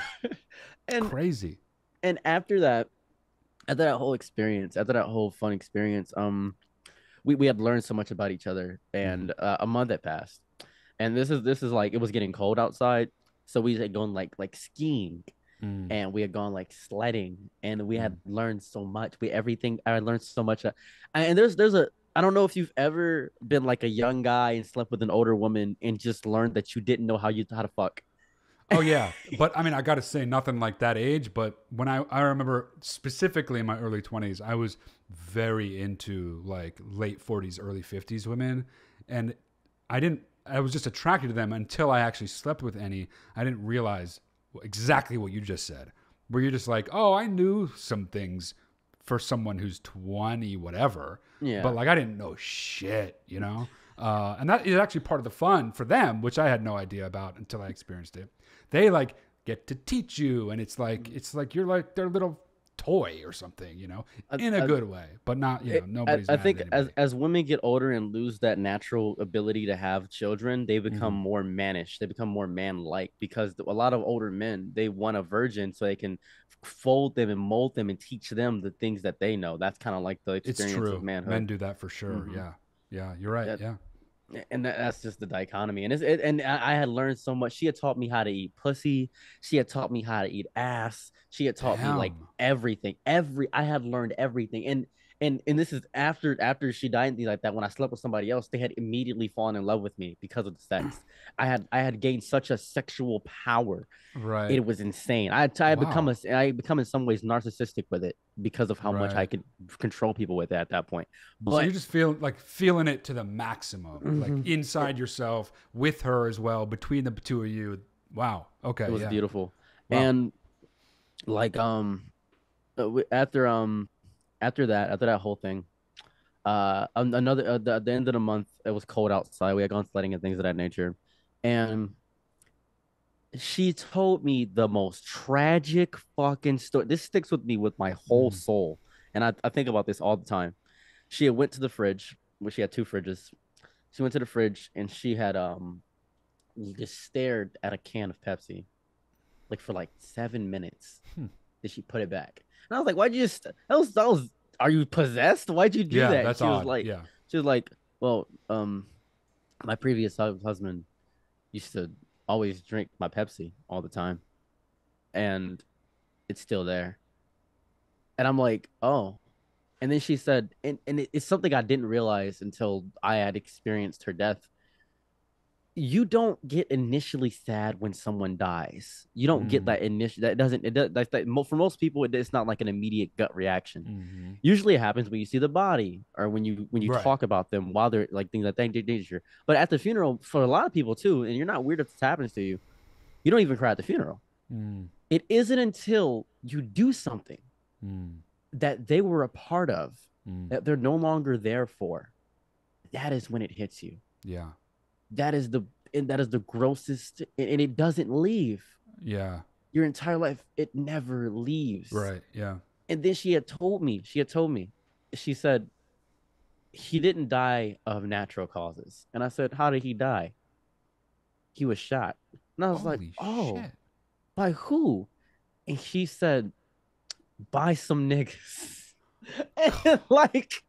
And Crazy. and after that whole experience, after that whole fun experience, we had learned so much about each other, Mhm. and a month had passed, and this is like it was getting cold outside, so we had gone like skiing, Mm, and we had gone like sledding, and we had mm. learned so much. We everything I had learned so much, and there's a I don't know if you've ever been like a young guy and slept with an older woman and just learned that you didn't know how to fuck. Oh yeah, but I mean, I got to say nothing like that age. But when I remember specifically in my early 20s, I was very into like late 40s, early 50s women, and I didn't. I was just attracted to them until I actually slept with any. I didn't realize exactly what you just said, where you're just like, oh, I knew some things for someone who's 20, whatever, but Yeah. like I didn't know shit, you know. And that is actually part of the fun for them, which I had no idea about until I experienced it. They like get to teach you, and it's like you're like their little toy or something, you know, I, in a I, good way, but not, you know, nobody's I mad at think anybody. as women get older and lose that natural ability to have children, they become Hmm. more mannish. They become more man-like because a lot of older men they want a virgin so they can fold them and mold them and teach them the things that they know. That's kind of like the It's experience of true. Men manhood. do that for sure. Hmm Yeah. Yeah. You're right. That, Yeah. and that's just the dichotomy. And I had learned so much. She had taught me how to eat pussy. She had taught me how to eat ass. She had taught me like Damn. everything. I had learned everything. And this is after she died and things like that. When I slept with somebody else, they had immediately fallen in love with me because of the sex. I had gained such a sexual power. Right. It was insane. Wow. I had become in some ways narcissistic with it because of how much I Right. could control people with it at that point. So But you just feel like feeling it to the maximum, like mhm, inside yourself with her as well, between the two of you. Wow. it Okay. was Yeah. beautiful. Wow. And like after that whole thing another the end of the month it was cold outside. We had gone sledding and things of that nature, and she told me the most tragic fucking story. This sticks with me with my whole Mm, soul, and I think about this all the time. She had went to the fridge where she had two fridges. She went to the fridge and she had just stared at a can of Pepsi like for like 7 minutes. hmm. Did she put it back? And I was like, why'd you just that was are you possessed? Why'd you do Yeah. that? And That's odd. Yeah. she was like, well, my previous husband used to always drink my Pepsi all the time, and it's still there. And I'm like, oh. And then she said, and it's something I didn't realize until I had experienced her death. You don't get initially sad when someone dies. You don't get Mm, that initial. That doesn't. It does. That's that. For most people, it's not like an immediate gut reaction. hmm. Usually, it happens when you see the body or when you Right. talk about them while they're like things like that danger. But at the funeral, for a lot of people too, and you're not weird if this happens to you. You don't even cry at the funeral. Mm, It isn't until you do something mm, that they were a part of mm. that they're no longer there for. That is when it hits you. Yeah. That is the that is the grossest, and it doesn't leave Yeah. your entire life. It never leaves. Right. Yeah. And then she said he didn't die of natural causes. And I said, how did he die? He was shot. And I was like, Holy oh, shit. by who? And she said, by some niggas. And like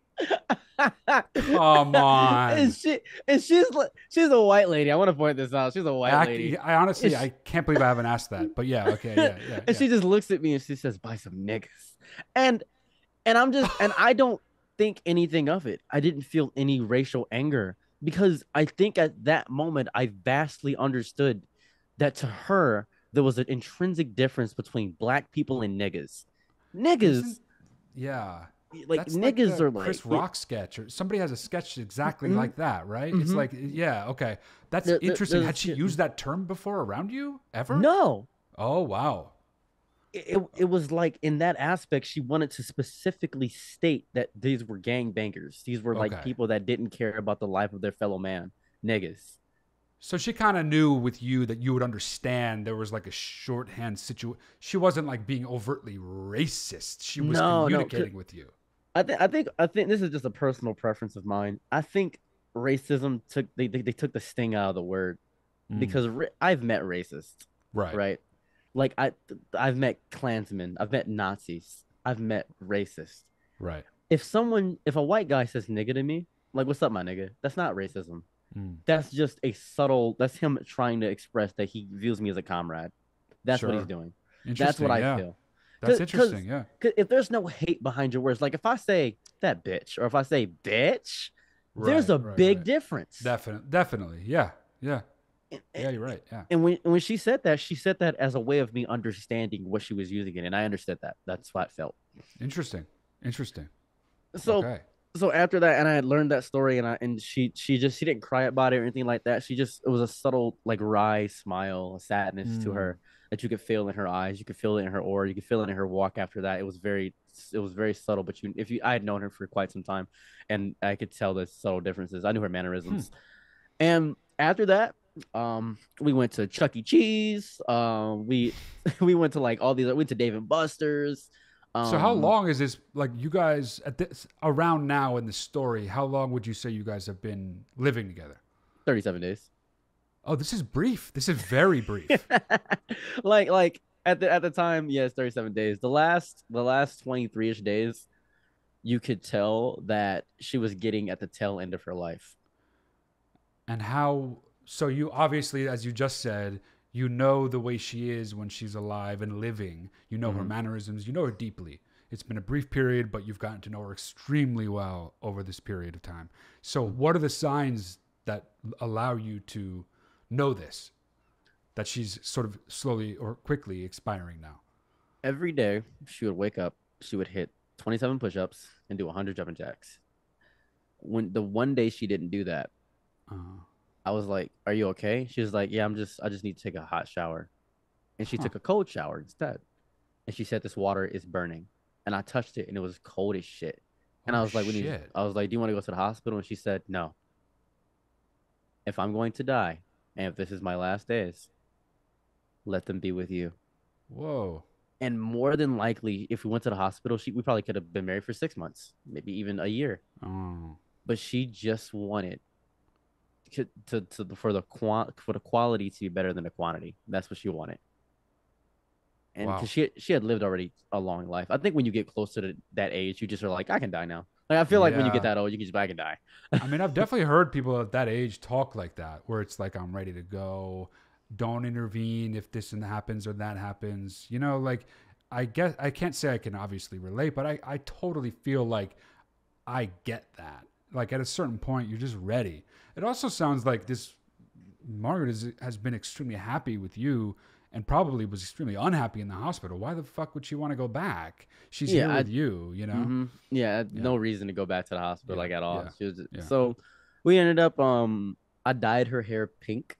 Come and on. she's a white lady. I want to point this out. She's a white lady. I honestly, And I can't believe I haven't asked that. But yeah. Okay. Yeah. Yeah. and Yeah. she just looks at me and she says, "Buy some niggas," and and I don't think anything of it. I didn't feel any racial anger because I think at that moment I vastly understood that to her there was an intrinsic difference between black people and niggas. Isn't Niggas, yeah. like That's like niggas the are Chris like it. Rock sketch, or somebody has a sketch exactly Mm-hmm, like that, right? It's mm-hmm. like, yeah, okay. That's interesting. There's a Had she skit. used that term before around you ever? No, Oh, wow. it was like in that aspect, she wanted to specifically state that these were gangbangers. These were like Okay. people that didn't care about the life of their fellow man, niggas. So she kind of knew with you that you would understand there was like a shorthand situation. She wasn't like being overtly racist. She was No, no. communicating with you. I think this is just a personal preference of mine. I think racism took they took the sting out of the word Mm, because I've met racists, right. right? Like I've met Klansmen, I've met Nazis, I've met racists. Right. If a white guy says nigga to me, like what's up, my nigga? That's not racism. Mm, That's just a subtle. That's him trying to express that he views me as a comrade. That's what he's sure. doing. That's what Interesting. I Yeah. feel. That's Because interesting. Yeah. if there's no hate behind your words, like if I say that bitch or if I say bitch, there's Right. a Right. big Right. difference. Definitely. Yeah. Yeah. And, Yeah. You're right. Yeah. when she said that as a way of me understanding what she was using it, and I understood that. That's what I felt. Interesting. Interesting. So Okay. so after that, and I had learned that story, and she didn't cry about it or anything like that. She just it was a subtle like wry smile, a sadness to Mm, her that you could feel in her eyes, you could feel it in her aura, you could feel it in her walk after that. It was very subtle, but you if you I had known her for quite some time, and I could tell the subtle differences. I knew her hmm. mannerisms, and after that, we went to Chuck E. Cheese. We went to like all these. We went to Dave and Buster's. So how Um, long is this? Like you guys at this around now in the story? How long would you say you guys have been living together? 37 days. Oh, this is brief. This is very brief. like at the time, yes, 37 days. The last 23ish days, you could tell that she was getting at the tail end of her life. And how? So you obviously, as you just said, you know the way she is when she's alive and living. You know her Hmm. mannerisms. You know her deeply. It's been a brief period, but you've gotten to know her extremely well over this period of time. So, what are the signs that allow you to know this? That she's sort of slowly or quickly expiring now. Every day she would wake up, she would hit 27 push-ups and do 100 jumping jacks. When the one day she didn't do that, Uh, I was like, "Are you okay?" She was like, "Yeah, I just need to take a hot shower." And she huh. took a cold shower instead. And she said this water is burning. And I touched it and it was cold as shit. And I Oh was like, shit. I was like, "Do you want to go to the hospital?" And she said, "No. If I'm going to die and if this is my last days, let them be with you." Whoa. And more than likely, if we went to the hospital, we probably could have been married for 6 months, maybe even a year. Oh. But she just wanted for the quality to be better than the quantity. That's what she wanted. And because Wow. she had lived already a long life. I think when you get closer to that age, you just are like, I can die now. Like I feel like when you get Yeah. that old, you can just I can die. I mean, I've definitely heard people at that age talk like that, where it's like, I'm ready to go. Don't intervene if this and happens or that happens. You know, like, I guess I can't say I can obviously relate, but I totally feel like I get that. Like, at a certain point, you're just ready. It also sounds like this Margaret has been extremely happy with you and probably was extremely unhappy in the hospital. Why the fuck would she want to go back? She's here Yeah, with you, you know? yeah, Yeah, no reason to go back to the hospital yeah, like at all. yeah, yeah. So we ended up I dyed her hair pink.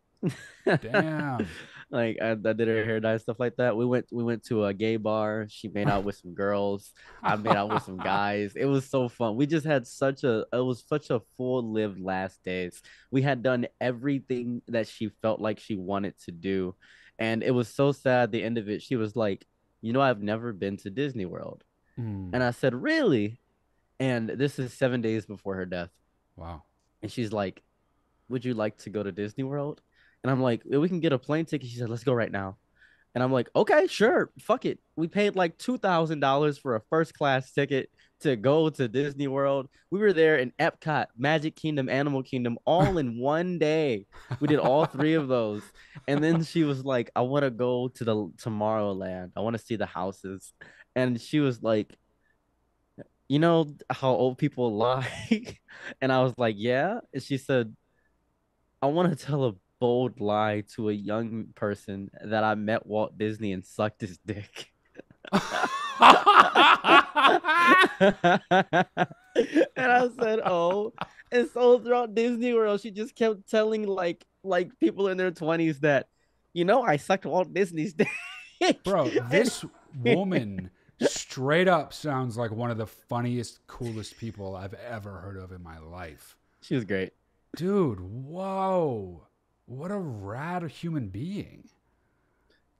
Damn. Like I did her hair dye stuff like that. We went to a gay bar. She made out with some girls. I made out with some guys. It was so fun. We just had such a full lived last days. We had done everything that she felt like she wanted to do. And it was so sad the end of it. She was like, I've never been to Disney World. Mm, And I said, "Really?" And this is 7 days before her death. wow. And she's like, "Would you like to go to Disney World?" And I'm like, "We can get a plane ticket." She said, "Let's go right now." And I'm like, "Okay, sure. Fuck it." We paid like $2,000 for a first class ticket to go to Disney World. We were there in Epcot, Magic Kingdom, Animal Kingdom, all in one day. We did all three of those. And then she was like, "I want to go to the Tomorrowland. I want to see the houses." And she was like, "You know how old people lie?" And I was like, "Yeah." And she said, "I want to tell a bold lie to a young person that I met Walt Disney and sucked his dick." And I said, "Oh." And so throughout Disney World, she just kept telling like people in their 20s that, I sucked Walt Disney's dick. Bro, And this woman straight up sounds like one of the funniest, coolest people I've ever heard of in my life. she was great. Dude, whoa. What a rad human being.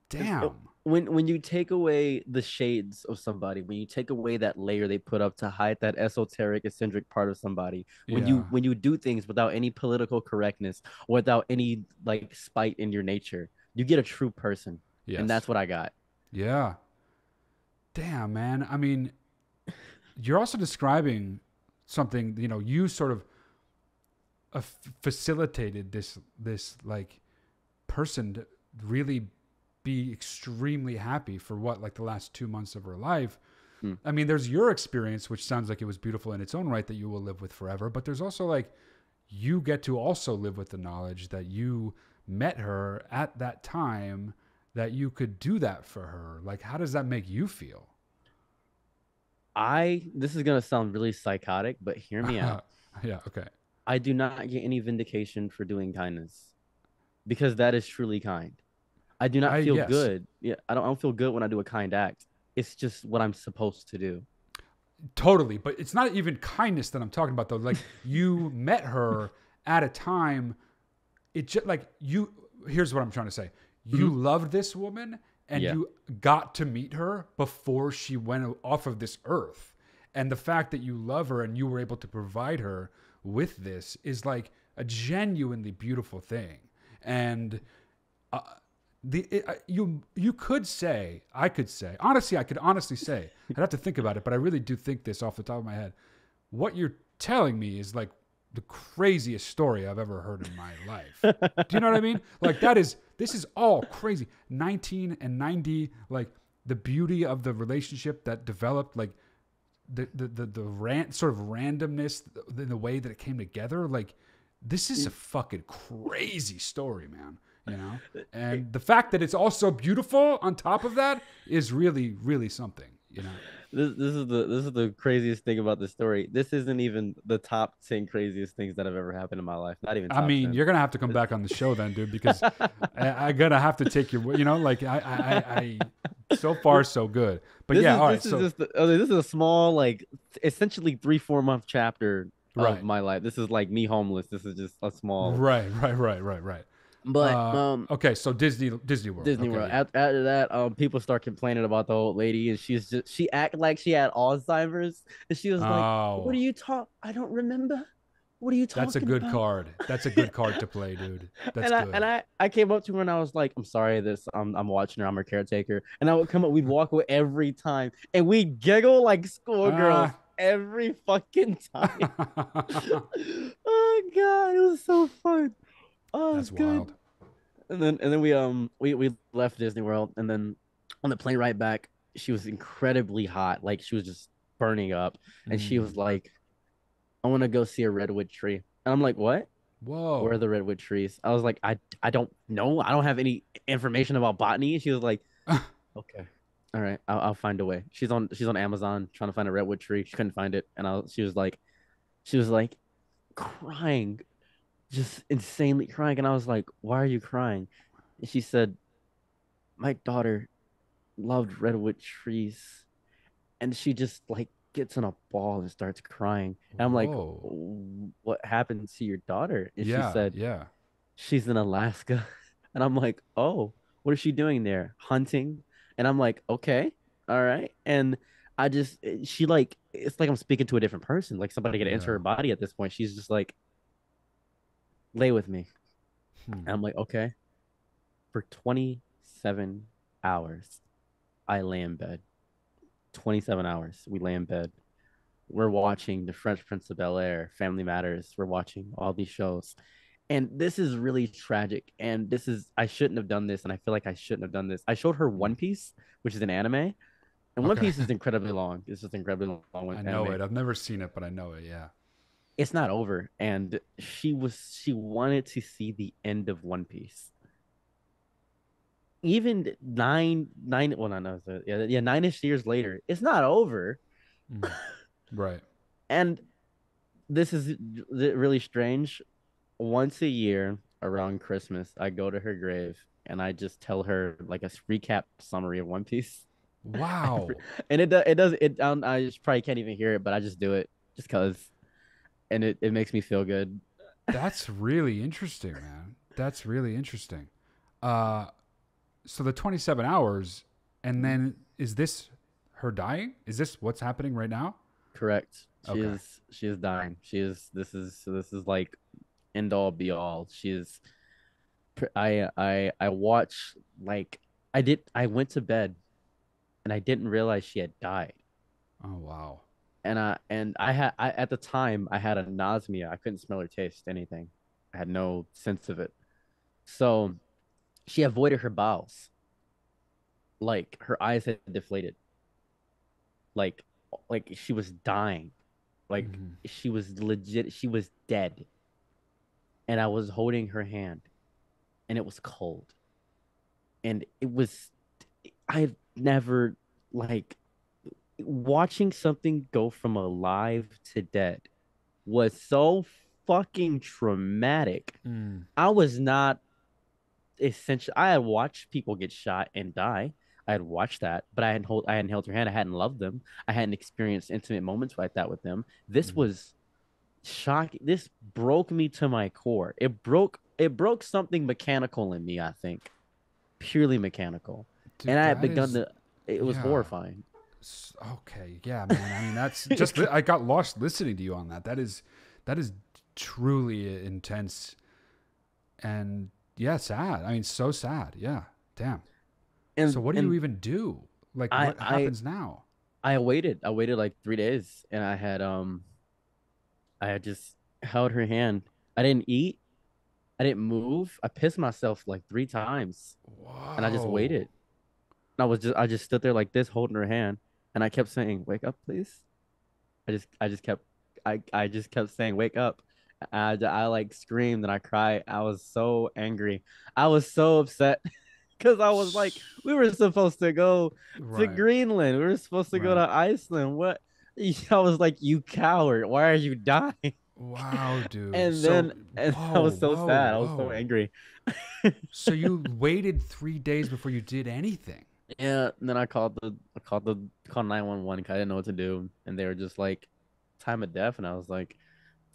Damn. When you take away the shades of somebody, when you take away that layer they put up to hide that esoteric, eccentric part of somebody, when you Yeah. when you do things without any political correctness, without any like spite in your nature, you get a true person. And Yes. that's what I got. Yeah. Damn, man. I mean, you're also describing something, you sort of facilitated this like person to really be extremely happy for what, like, the last 2 months of her life. Mm. I mean, there's your experience, which sounds like it was beautiful in its own right, that you will live with forever, but there's also like, you get to also live with the knowledge that you met her at that time, that you could do that for her. Like, how does that make you feel? This is gonna sound really psychotic, but hear me out. Yeah, okay. I do not get any vindication for doing kindness because that is truly kind. I do not feel Yes, good. Yeah, I don't feel good when I do a kind act. It's just what I'm supposed to do. totally. But it's not even kindness that I'm talking about, though. Like, you met her at a time, it just like you. Here's what I'm trying to say. You Mhm. loved this woman, and Yeah. you got to meet her before she went off of this earth. And the fact that you love her and you were able to provide her with this is like a genuinely beautiful thing. And uh, you could say, I could say, honestly, I could honestly say, I'd have to think about it, but I really do think this off the top of my head. What you're telling me is like the craziest story I've ever heard in my life. Do you know what I mean? Like, this is all crazy. 19 and 90, like the beauty of the relationship that developed, like the sort of randomness in the way that it came together. Like, this is a fucking crazy story, man. And the fact that it's also beautiful on top of that is really, really something. This is the craziest thing about this story. This isn't even the top 10 craziest things that have ever happened in my life. Not even I top mean, 10. you're gonna have to come back on the show then, dude, because I'm gonna have to take your, like I so far so good. But This yeah, is all right. this is So just this is a small, like, essentially 3-4 month chapter of right, my life. This is like me homeless. This is just a small. right. But Okay, so Disney World. Disney Okay, World. yeah, After that, people start complaining about the old lady, and she acted like she had Alzheimer's, and she was like, "What oh, are you talk? I don't remember. What are you that's a talking good about?" card. That's a good card to play, dude. That's And I and good. I I came up to her and I was like, "I'm sorry, I'm watching her. I'm her caretaker." And I would come up, we'd walk away every time, and we giggle like schoolgirls Ah, every fucking time. Oh God, it was so fun. Oh, it's that's good. wild. And then we left Disney World, and then on the plane right back, she was incredibly hot, like she was just burning up, and she was Mm. like, "I want to go see a redwood tree." And I'm like, "What? Where are Whoa. the redwood trees?" I was like, I don't know. I don't have any information about botany. She was like, "Okay, all right, I'll find a way." She's on Amazon trying to find a redwood tree. She couldn't find it, and she was like crying, just insanely crying, and I was like, "Why are you crying?" And she said, "My daughter loved redwood trees," and she just like gets in a ball and starts crying. And I'm like, Whoa. "What happened to your daughter?" And she Yeah, said, yeah. "She's in Alaska." And I'm like, "Oh, what is she doing there? Hunting?" And I'm like, "Okay, all right." And she like, it's like I'm speaking to a different person, like somebody could enter Yeah. her body at this point. She's just like, "Lay with me." Hmm. And I'm like, "Okay." For 27 hours, I lay in bed. 27 hours, we lay in bed. We're watching The Fresh Prince of Bel-Air, Family Matters. We're watching all these shows. And this is really tragic. And I shouldn't have done this. And I feel like I shouldn't have done this. I showed her Hmm. One Piece, which is an anime. And One Okay. Piece is incredibly long. It's just incredibly long I know anime. it. I've never seen it, but I know it. Yeah. It's not over. And she wanted to see the end of One Piece. even nine, well, not no, yeah, 9-ish years later, it's not over. Mm. Right. And this is really strange. Once a year around Christmas, I go to her grave and I just tell her like a recap summary of One Piece. Wow. And it I just probably can't even hear it, but I just do it just cause, and it makes me feel good. That's really interesting, man. That's really interesting. Uh, so the 27 hours, and then is this her dying? Is this what's happening right now? Correct. Okay. She is dying. She is this is like end all be all. She is I watch like I went to bed and I didn't realize she had died. Oh wow. And I at the time I had a nausea. I couldn't smell or taste anything. I had no sense of it. So she avoided her bowels. Like her eyes had deflated. Like like she was dying. Like Mhm. she was legit, she was dead. And I was holding her hand and it was cold. And it was I've never like watching something go from alive to dead was so fucking traumatic. Mm. I was not essentially. I had watched people get shot and die. I had watched that, but I hadn't held her hand. I hadn't loved them. I hadn't experienced intimate moments like that with them. This Mhm. was shocking. This broke me to my core. It broke something mechanical in me, I think. Purely mechanical. And Dude, I had that begun is to it was yeah. horrifying. Okay, yeah, man. I mean, that's just I got lost listening to you on that. That is truly intense and yeah, sad. I mean, so sad. Yeah, damn. So what do you And even do? Like, I what I happens now? I waited. I waited like 3 days and I had just held her hand. I didn't eat. I didn't move. I pissed myself like 3 times and I just Whoa. waited. I just stood there like this holding her hand and I kept saying, "Wake up, please." I just kept I just kept saying, "Wake up." I like screamed and I cried. I was so angry. I was so upset because I was like, we were supposed to go to Right, Greenland. We were supposed to go to right. Iceland. What? I was like, you coward. Why are you dying? Wow, dude. And So, then and I whoa, was so whoa, sad. I was so whoa. angry. So you waited 3 days before you did anything. Yeah, and then called 911 because I didn't know what to do. And they were just like, time of death. And I was like,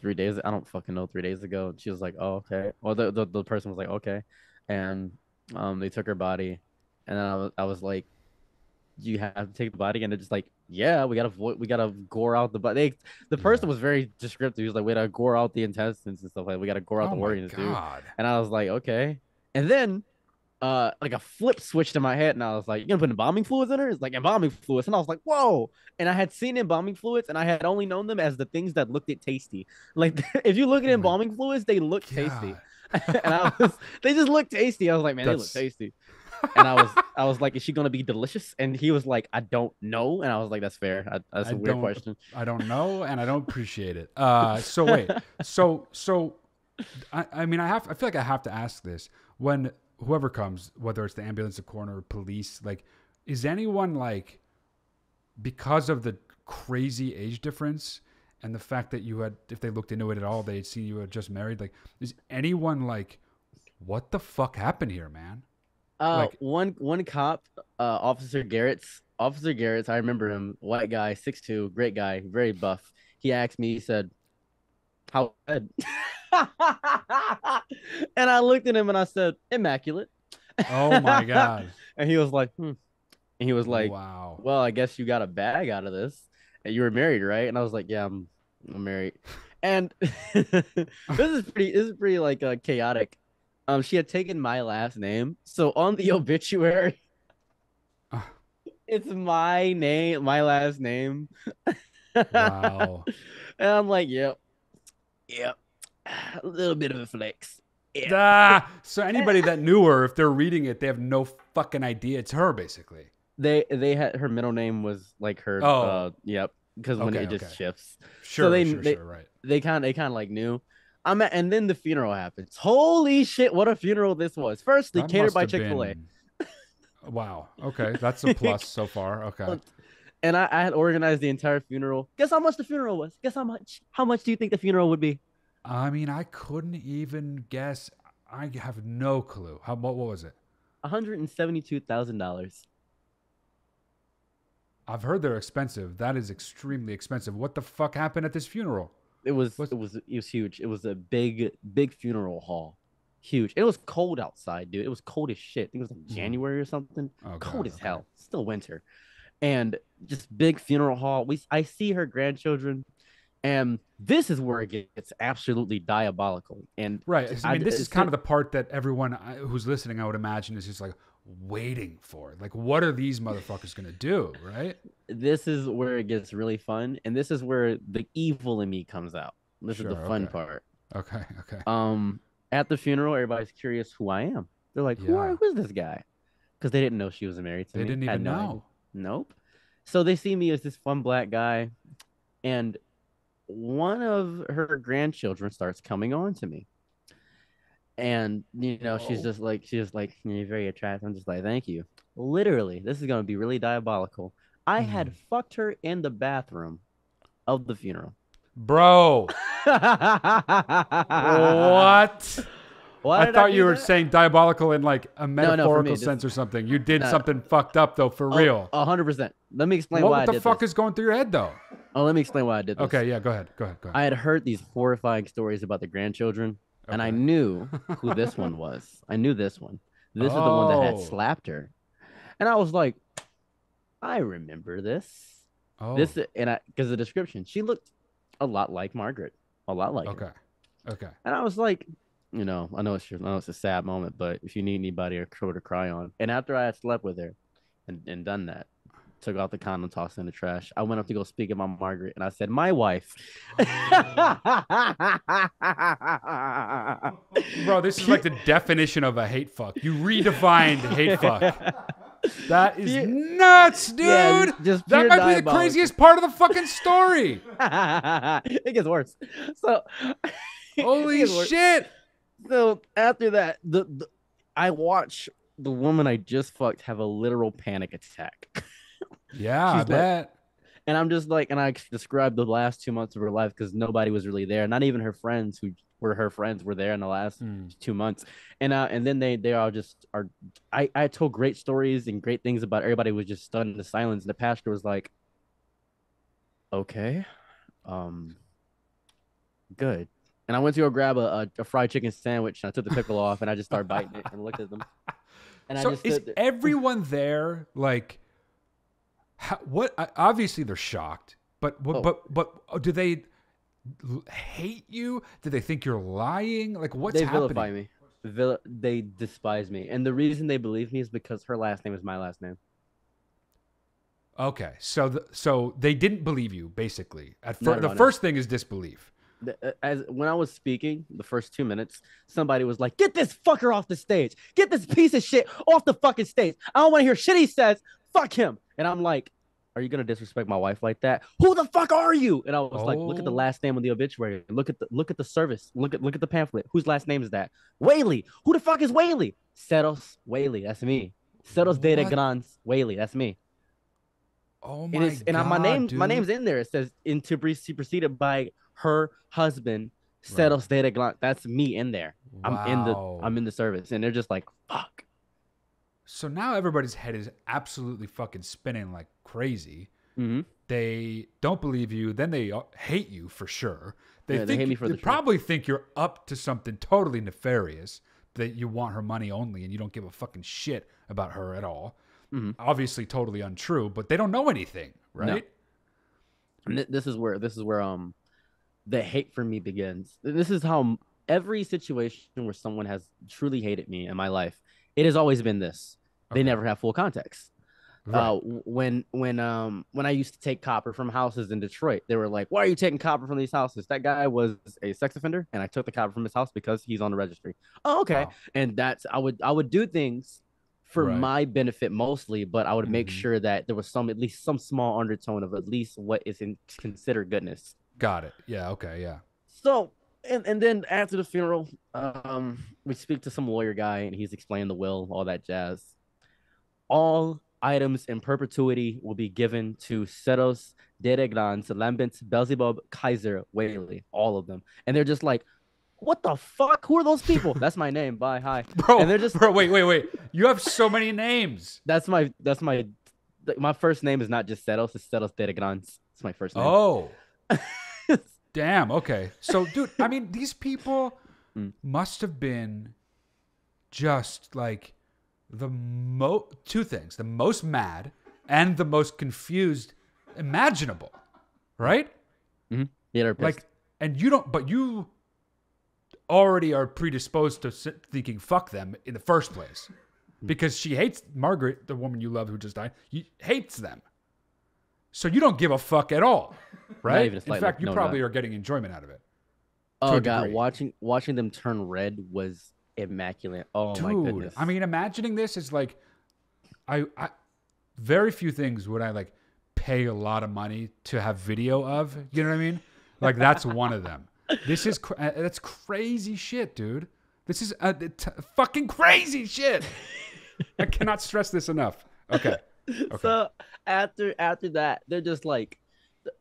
3 days. I don't fucking know. 3 days ago. And she was like, oh, okay. Well, the person was like, okay. And they took her body. And then I was like, you have to take the body, and they're just like, yeah, we gotta gore out the body. The Yeah. person was very descriptive. He was like, we gotta gore out the intestines and stuff like. We gotta gore out Oh the my organs, dude. God. And I was like, okay. And then like a flip switched in my head, and I was like, you gonna put embalming fluids in her? It's like embalming fluids, and I was like, whoa. And I had seen embalming fluids, and I had only known them as the things that looked at tasty. Like if you look at Oh my embalming fluids, they look tasty. God. And they just look tasty. I was like, man, they look That's tasty. And I was like, is she gonna be delicious? And he was like, I don't know. And I was like, that's fair. That's I a weird don't question. I don't know and I don't appreciate it. So wait. So I mean I feel like I have to ask this. When whoever comes, whether it's the ambulance, the coroner, police, like is anyone like because of the crazy age difference and the fact that you had if they looked into it at all, they'd see you had just married, like is anyone like what the fuck happened here, man? Like One cop, Officer Garrett's, I remember him, white guy, 6'2", great guy, very buff. He asked me, he said, how bad? And I looked at him and I said, immaculate. oh my God. And he was like, hmm. And he was like, Wow. well, I guess you got a bag out of this. And you were married, right? And I was like, yeah, I'm married. And this is pretty like chaotic. She had taken my last name. So on the obituary, it's my name, my last name. Wow. And I'm like, yep, yep. A little bit of a flex. Yeah. Ah, so anybody that knew her, if they're reading it, they have no fucking idea it's her, basically. They had her middle name was like her Oh, yep, because when okay, it just okay. shifts. So Sure, sure, sure, right. they kind of like knew. And then the funeral happens. Holy shit, what a funeral this was. Firstly, That catered must by have Chick-fil-A. been Wow. Okay, that's a plus so far. Okay. And I had organized the entire funeral. Guess how much the funeral was? Guess how much? How much do you think the funeral would be? I mean, I couldn't even guess. I have no clue. What was it? $172,000. I've heard they're expensive. That is extremely expensive. What the fuck happened at this funeral? It was What's it was it was huge. It was a big funeral hall. Huge. It was cold outside, dude. It was cold as shit. I think it was like January or something. Okay, Cold as okay. hell. Still winter. And just big funeral hall. I see her grandchildren, and this is where it gets absolutely diabolical. And Right. I mean, this is it's kind of the part that everyone who's listening, I would imagine, is just like waiting for. Like, what are these motherfuckers gonna do? Right. this is where it gets really fun, and this is where the evil in me comes out. This is the Sure. fun Okay. part. Okay. Okay. At the funeral, everybody's curious who I am. They're like, Yeah. who's this guy? Because they didn't know she was married to They me. didn't Had even no idea. know. Nope. So they see me as this fun black guy, and one of her grandchildren starts coming on to me. And Whoa. she's just like, you're very attractive. I'm just like, thank you. Literally, this is gonna be really diabolical. I Mm. had fucked her in the bathroom of the funeral. Bro. What? Why I did I thought you do were that? saying diabolical in like a No, for metaphorical me, this sense or something. You did no, something fucked up though, for oh, real. 100%. Let me explain why What I the did fuck this. is going through your head though? Oh, let me explain why I did this. Okay, yeah, go ahead. Go ahead. Go ahead. I had heard these horrifying stories about the grandchildren, and I Okay. knew who this one was. I knew this one. This is the one that had Oh. slapped her. And I was like, I remember this. Oh. This and I because the description, she looked a lot like Margaret. A lot like her. Okay. Okay. And I was like, I know it's a sad moment, but if you need anybody or to cry on. And after I had slept with her and done that, took out the condom, tossed it in the trash. I went up to go speak about Margaret, and I said, "My wife." Bro, this is like the definition of a hate fuck. You redefined hate fuck. That is nuts, dude. Yeah, just That pure might be the diabolical. craziest part of the fucking story. It gets worse. So, Holy shit. So after that, I watch the woman I just fucked have a literal panic attack. Yeah, I She's like, bet. and I'm just like, and I described the last 2 months of her life because nobody was really there. Not even her friends who were her friends were there in the last 2 months. And then they all just are. I told great stories and great things about everybody was just stunned into silence. And the pastor was like, okay, good. And I went to go grab a fried chicken sandwich. And I took the pickle off and I just started biting it and looked at them. And I So just is stood there. everyone there like what obviously they're shocked, but but do they hate you? Do they think you're lying? Like what's They happening? vilify me. They despise me. And the reason they believe me is because her last name is my last name. Okay. So so they didn't believe you basically. Not at The all, no. first thing is disbelief. As when I was speaking, the first 2 minutes, somebody was like, "Get this fucker off the stage! Get this piece of shit off the fucking stage! I don't want to hear shit he says. Fuck him!" And I'm like, "Are you gonna disrespect my wife like that? Who the fuck are you?" And I was like, "Look at the Oh. last name on the obituary. Look at the service. Look at the pamphlet. Whose last name is that? Whaley. Who the fuck is Whaley? Ceros Whaley. That's me. Ceros de What? Grans Whaley. That's me." Oh And my it's and god, my dude. name's in there. It says into preceded by her husband, Right. Ceros de Glant. That's me in there. Wow. I'm in the service, and they're just like, fuck. So now everybody's head is absolutely fucking spinning like crazy. Mm-hmm. They don't believe you. Then they hate you for sure. Yeah, they hate me for they the truth. probably think you're up to something totally nefarious. That you want her money only, and you don't give a fucking shit about her at all. Mm-hmm. Obviously, totally untrue. But they don't know anything, right? No. And this is where the hate for me begins. This is how every situation where someone has truly hated me in my life, it has always been this. They Okay. never have full context. Right. When I used to take copper from houses in Detroit, they were like, "Why are you taking copper from these houses?" That guy was a sex offender, and I took the copper from his house because he's on the registry. Oh, okay. Wow. And that's I would do things for Right. my benefit mostly, but I would make Mhm. sure that there was at least some small undertone of at least what is in considered goodness. Got it. Yeah. Okay. Yeah. So and then after the funeral, we speak to some lawyer guy and he's explaining the will, all that jazz. all items in perpetuity will be given to Ceros, Dereglan, Lambent, Beelzebub, Kaiser, Whaley, all of them. And they're just like, what the fuck? Who are those people? That's my name. Bye, hi. And they're just bro, wait. You have so many names. my first name is not just Ceros, it's Ceros Dereglan. It's my first name. Oh. Damn, okay. So, dude, I mean, these people must have been just like two things, the most mad and the most confused imaginable, right? Mm-hmm. Yeah, they're pissed. Like, and you already are predisposed to thinking fuck them in the first place because she hates Margaret, the woman you love who just died, hates them. So you don't give a fuck at all, right? In fact, you probably are getting enjoyment out of it. Oh god, watching them turn red was immaculate. Oh dude, my goodness. I mean, imagining this is like, I very few things would I like pay a lot of money to have video of. You know what I mean? Like that's one of them. That's crazy shit, dude. This is fucking crazy shit. I cannot stress this enough. Okay. So after that, they're just like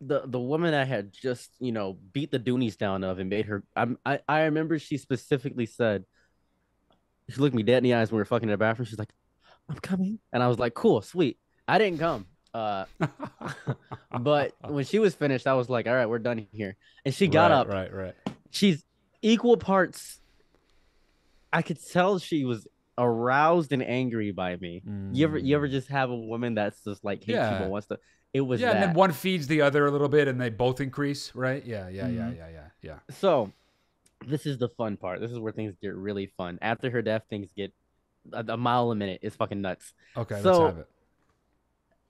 the woman I had just beat the Doonies down of and made her. I remember she specifically said, she looked me dead in the eyes when we were fucking in the bathroom. She's like, "I'm coming," and I was like, "Cool, sweet." I didn't come. But when she was finished, I was like, "All right, we're done here." And she got up. Right. She's equal parts. I could tell she was aroused and angry by me. You ever just have a woman that's just like hates you but wants to? It was and then one feeds the other a little bit, and they both increase, right? Yeah. So, this is the fun part. This is where things get really fun. After her death, things get a mile a minute. It's fucking nuts. Okay, let's have it.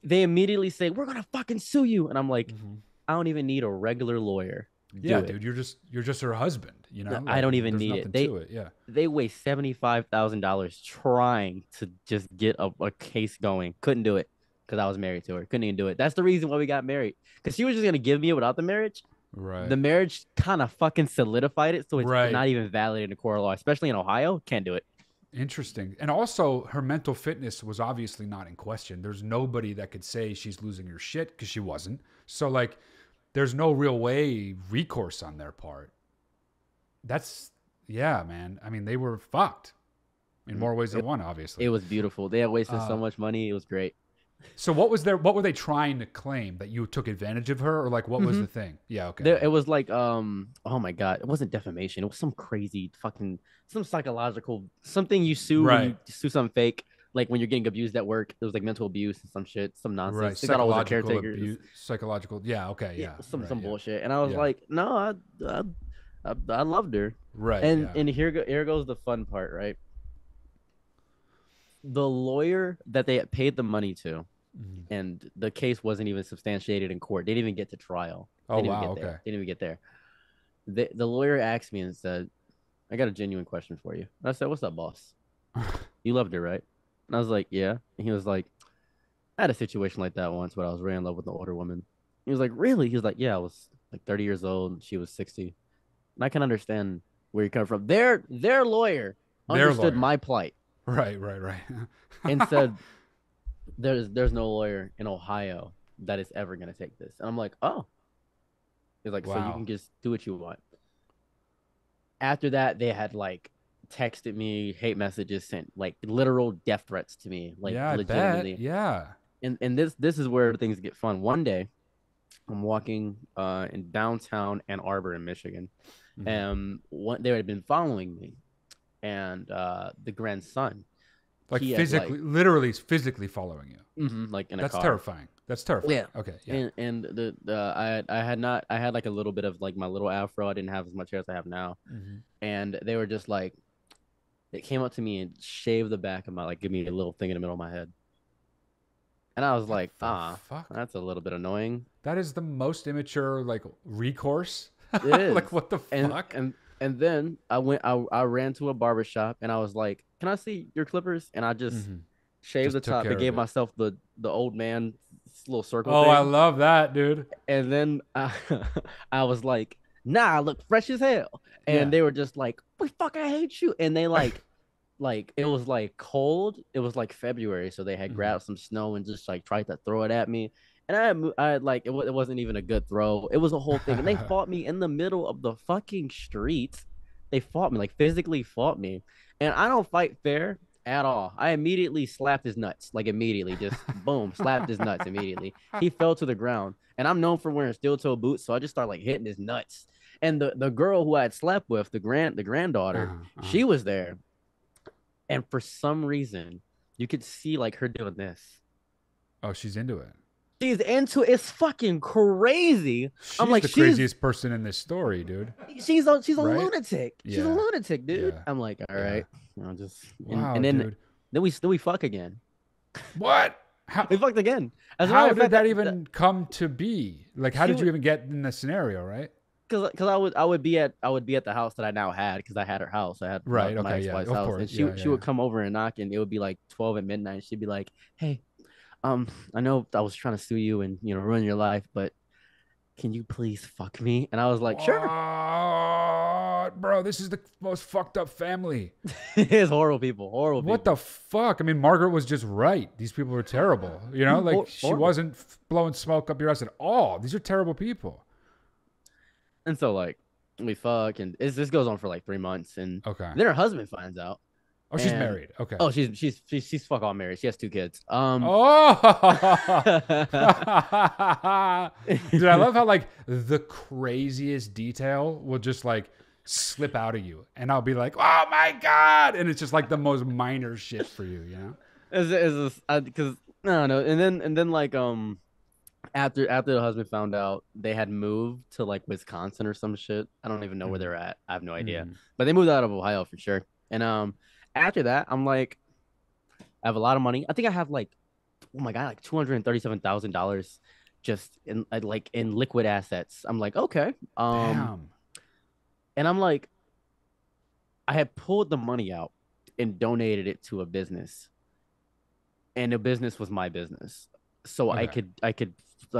They immediately say, "We're gonna fucking sue you," and I'm like, I don't even need a regular lawyer. Dude, you're just her husband. You know, I don't even need it. They waste $75,000 trying to just get a case going. Couldn't do it because I was married to her. Couldn't even do it. That's the reason why we got married. Because she was just gonna give me it without the marriage. Right. The marriage kind of fucking solidified it, so it's not even valid in a court of law, especially in Ohio. Can't do it. Interesting. And also, her mental fitness was obviously not in question. There's nobody that could say she's losing her shit because she wasn't. So, like, there's no real recourse on their part. Yeah, man. I mean, they were fucked in more ways than one, obviously. It was beautiful. They had wasted so much money. It was great. So what were they trying to claim? That you took advantage of her, or like what was the thing? Yeah, okay. It was like oh my god, it wasn't defamation. It was some crazy fucking some psychological something you sue when you sue something fake. Like when you're getting abused at work, there was like mental abuse and some shit, some nonsense. Right. They got all the caretakers. Psychological. Yeah. Okay. Yeah. Some bullshit. And I was like, no, I loved her. Right. And here goes the fun part, right? The lawyer that they had paid the money to, and the case wasn't even substantiated in court. They didn't even get to trial. Oh, wow. Okay. They didn't even get there. The lawyer asked me and said, "I got a genuine question for you." And I said, "What's up, boss? You loved her, right?" And I was like, "Yeah." And he was like, "I had a situation like that once, but I was really in love with an older woman." He was like, "Really?" He was like, "Yeah, I was like 30 years old, and she was 60." And I can understand where you come from. Their lawyer understood my plight. Right. And said, there's no lawyer in Ohio that is ever going to take this. And I'm like, oh. He's like, so you can just do what you want. After that, they had like texted me, hate messages, sent like literal death threats to me. Like legitimately. Yeah. And this is where things get fun. One day, I'm walking in downtown Ann Arbor in Michigan. And they had been following me. And the grandson, like physically, literally physically following you, like in a car. That's terrifying. Yeah. Okay. Yeah. And I had like a little bit of like my little afro. I didn't have as much hair as I have now. And they were just like, they came up to me and shaved the back of my, like, give me a little thing in the middle of my head. And I was like, fuck? That's a little bit annoying. That is the most immature like recourse. It is. Like what the fuck? And then I ran to a barbershop and I was like, "Can I see your clippers?" And I just shaved the top and gave myself the old man little circle thing. I love that, dude. And then I was like, "Nah, I look fresh as hell." And they were just like, "We fucking hate you." And they like like it was like cold. It was like February, so they had Mhm. grabbed some snow and just like tried to throw it at me. And I like it wasn't even a good throw. It was a whole thing, and they fought me in the middle of the fucking street. They fought me, like physically fought me, and I don't fight fair at all. I immediately slapped his nuts, like immediately, just boom, slapped his nuts immediately. He fell to the ground, and I'm known for wearing steel toe boots, so I just started like hitting his nuts. And the girl who I had slept with, the granddaughter, Uh-huh, uh-huh. she was there, and for some reason, you could see like her doing this. Oh, she's into it. She's into it. It's fucking crazy. I'm She's like, the craziest person in this story, dude. she's a Right? lunatic. She's a Yeah. lunatic, dude. Yeah. I'm like, all Yeah. right, I'll just Wow, and dude. then we fuck again. What? How We fucked again. As a matter how of did fact, that even come to be? Like, how she did you would even get in the scenario, right? because I would be at the house that I now had because I had her house. I had Right. my Okay. ex Yeah. wife's Of house, course. and Yeah. she Yeah. would come over and knock, and it would be like 12 at midnight. She'd be like, "Hey, I know I was trying to sue you and ruin your life, but can you please fuck me?" And I was like, "Sure." What, bro? This is the most fucked up family. It's horrible people, horrible What the people. fuck? I mean, Margaret was just right. These people are terrible. You know, like she Horrible. wasn't blowing smoke up your ass at all. These are terrible people. And so like we fuck, and this goes on for like 3 months, and Okay. then her husband finds out, Oh, she's and married. Okay. oh, she's fuck all married. She has 2 kids. Oh, dude, I love how like the craziest detail will just like slip out of you, and I'll be like, "Oh my god!" And it's just like the most minor shit for you, you know? Is because I don't know, and then like after the husband found out, they had moved to like Wisconsin or some shit. I don't even know where Mm-hmm. they're at. I have no idea, Mm-hmm. but they moved out of Ohio for sure. And after that, I'm like, I have a lot of money. I think I have like, oh my god, like $237,000 just in like in liquid assets. I'm like, okay. Damn. And I'm like, I had pulled the money out and donated it to a business, and the business was my business, so Okay. I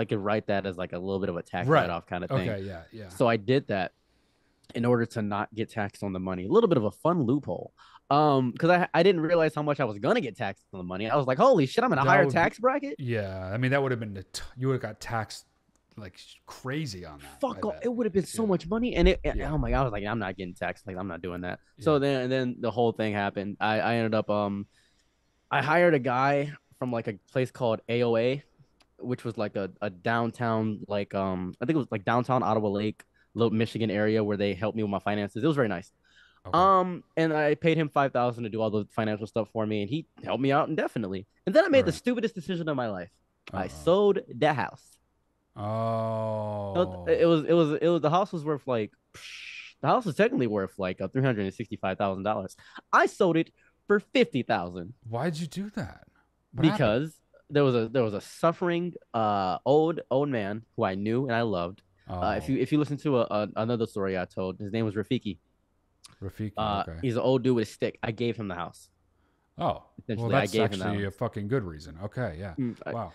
could write that as like a little bit of a tax Right. write-off kind of thing. Okay. Yeah. Yeah. So I did that in order to not get taxed on the money. A little bit of a fun loophole. Because I didn't realize how much I was gonna get taxed on the money. I was like, holy shit, I'm in a That higher would be. tax bracket. Yeah. I mean, that would have been you would have got taxed like crazy on that. I Fuck off. bet. It would have been so Yeah. much money. And Yeah. oh my god, I was like, I'm not getting taxed. Like, I'm not doing that. Yeah. So then the whole thing happened. I ended up I hired a guy from like a place called AOA, which was like a downtown, like I think it was like downtown Ottawa Lake, little Michigan area where they helped me with my finances. It was very nice. Okay. And I paid him 5,000 to do all the financial stuff for me, and he helped me out indefinitely. And then I made the Right. stupidest decision of my life. I Uh-oh. sold the house. So Oh. it was the house was worth like the house was technically worth like $365,000. I sold it for 50,000 Why'd you do that? What happened? because there was a suffering old man who I knew and I loved. If Oh, you listen to another story I told, his name was Rafiki. Rafiki. Okay. He's an old dude with a stick. I gave him the house. Oh, well, Essentially, I that's gave him the actually a house. fucking good reason. Okay. Yeah. Wow.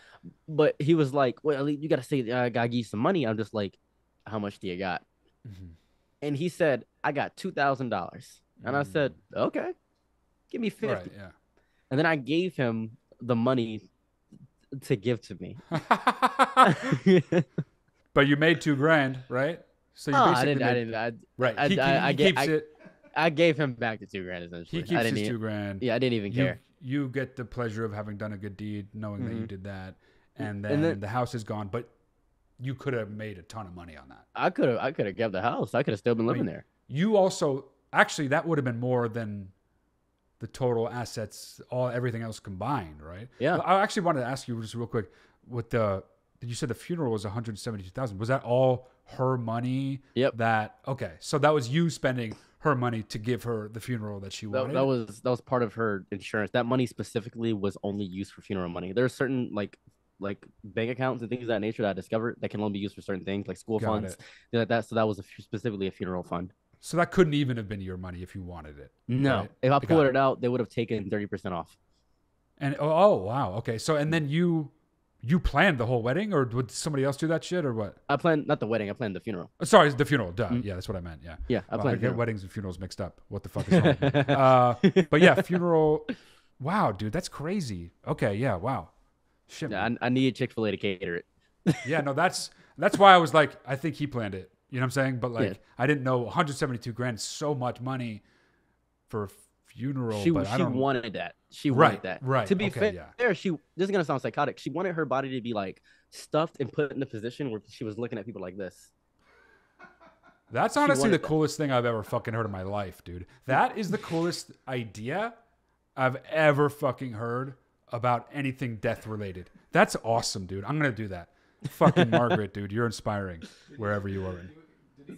But he was like, "Well, you gotta say I gotta give you some money." I'm just like, "How much do you got?" Mhm. And he said, "I got $2,000." And I said, "Okay, give me Right. 50." Yeah. And then I gave him the money to give to me. But you made 2 grand, right? So you Oh, basically made right. He keeps it. I gave him back the 2 grand He essentially. keeps his 2 grand. Yeah, I didn't even You care. you get the pleasure of having done a good deed, knowing that you Mhm. did that, and And then then the house is gone. But you could have made a ton of money on that. I could have kept the house. I could have still been I living mean, there. you also actually that would have been more than the total assets, everything else combined, right? Yeah. Well, I actually wanted to ask you just real quick. With did you said the funeral was 172,000? Was that all her money? Yep. Okay, so that was you spending her money to give her the funeral that she wanted. That was part of her insurance. That money specifically was only used for funeral money. There are certain like bank accounts and things of that nature that I discovered that can only be used for certain things, like school Got funds, it. things like that. So that was specifically a funeral fund. So that couldn't even have been your money if you wanted it, No, right? if I Got pulled it out, they would have taken 30% off. And oh wow, okay. So and then you You planned the whole wedding, or would somebody else do that shit, or what? I planned not the wedding. I planned the funeral. Sorry, the funeral. Duh. Yeah, that's what I meant. Yeah. Yeah, I Well, I planned get funeral. weddings and funerals mixed up. What the fuck is wrong with me? But yeah, funeral. Wow, dude, that's crazy. Okay, yeah, wow. Shit. Yeah, Man. I need Chick-fil-A to cater it. Yeah, no, that's why I was like, I think he planned it. You know what I'm saying? But like, Yeah. I didn't know 172 grand is so much money for a funeral. She but I don't. wanted that. She Right, wanted that. right, To be okay, fair, yeah. this is gonna sound psychotic. She wanted her body to be like stuffed and put in a position where she was looking at people like this. That's She honestly the wanted that. coolest thing I've ever fucking heard in my life, dude. That is the coolest idea I've ever fucking heard about anything death related. That's awesome, dude. I'm gonna do that. Fucking Margaret, dude, you're inspiring wherever you are in.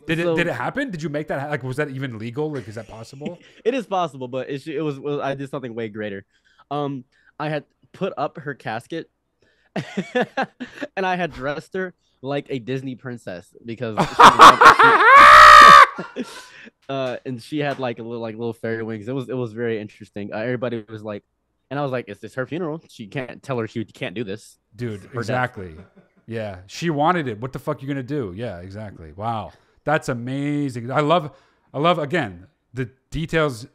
Did it happen? Did you make that? Like, was that even legal? Like, is that possible? It is possible, but it was I did something way greater. I had put up her casket, and I had dressed her like a Disney princess because and she had like little fairy wings. It was very interesting. Everybody was like, and I was like, "Is this her funeral? She can't tell her she can't do this, Dude, Her exactly. Yeah, she wanted it. What the fuck you gonna do? Yeah, exactly. Wow, that's amazing. I love again the details.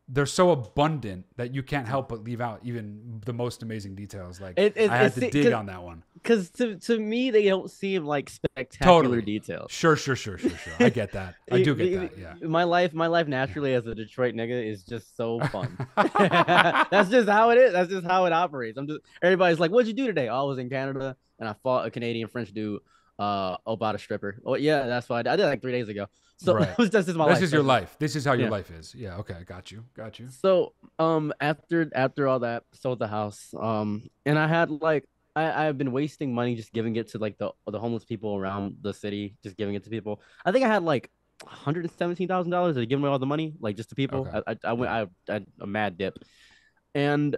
They're so abundant that you can't help but leave out even the most amazing details. Like I had to dig on that one. Because to me, they don't seem like spectacular Totally. details. Sure. I get that. I do get that. Yeah. My life naturally as a Detroit nigga is just so fun. That's just how it is. That's just how it operates. Everybody's like, "What'd you do today?" Oh, I was in Canada and I fought a Canadian French dude about a stripper. Oh yeah, that's what I did like 3 days ago. So Right. that's just my life. This is your life. This is how your Yeah. life is. Yeah. Okay. Got you. So after all that, sold the house. And I had like I've been wasting money just giving it to like the homeless people around the city, just giving it to people. I think I had like $117,000 to give away all the money, like just to people. Okay. I had a mad dip. And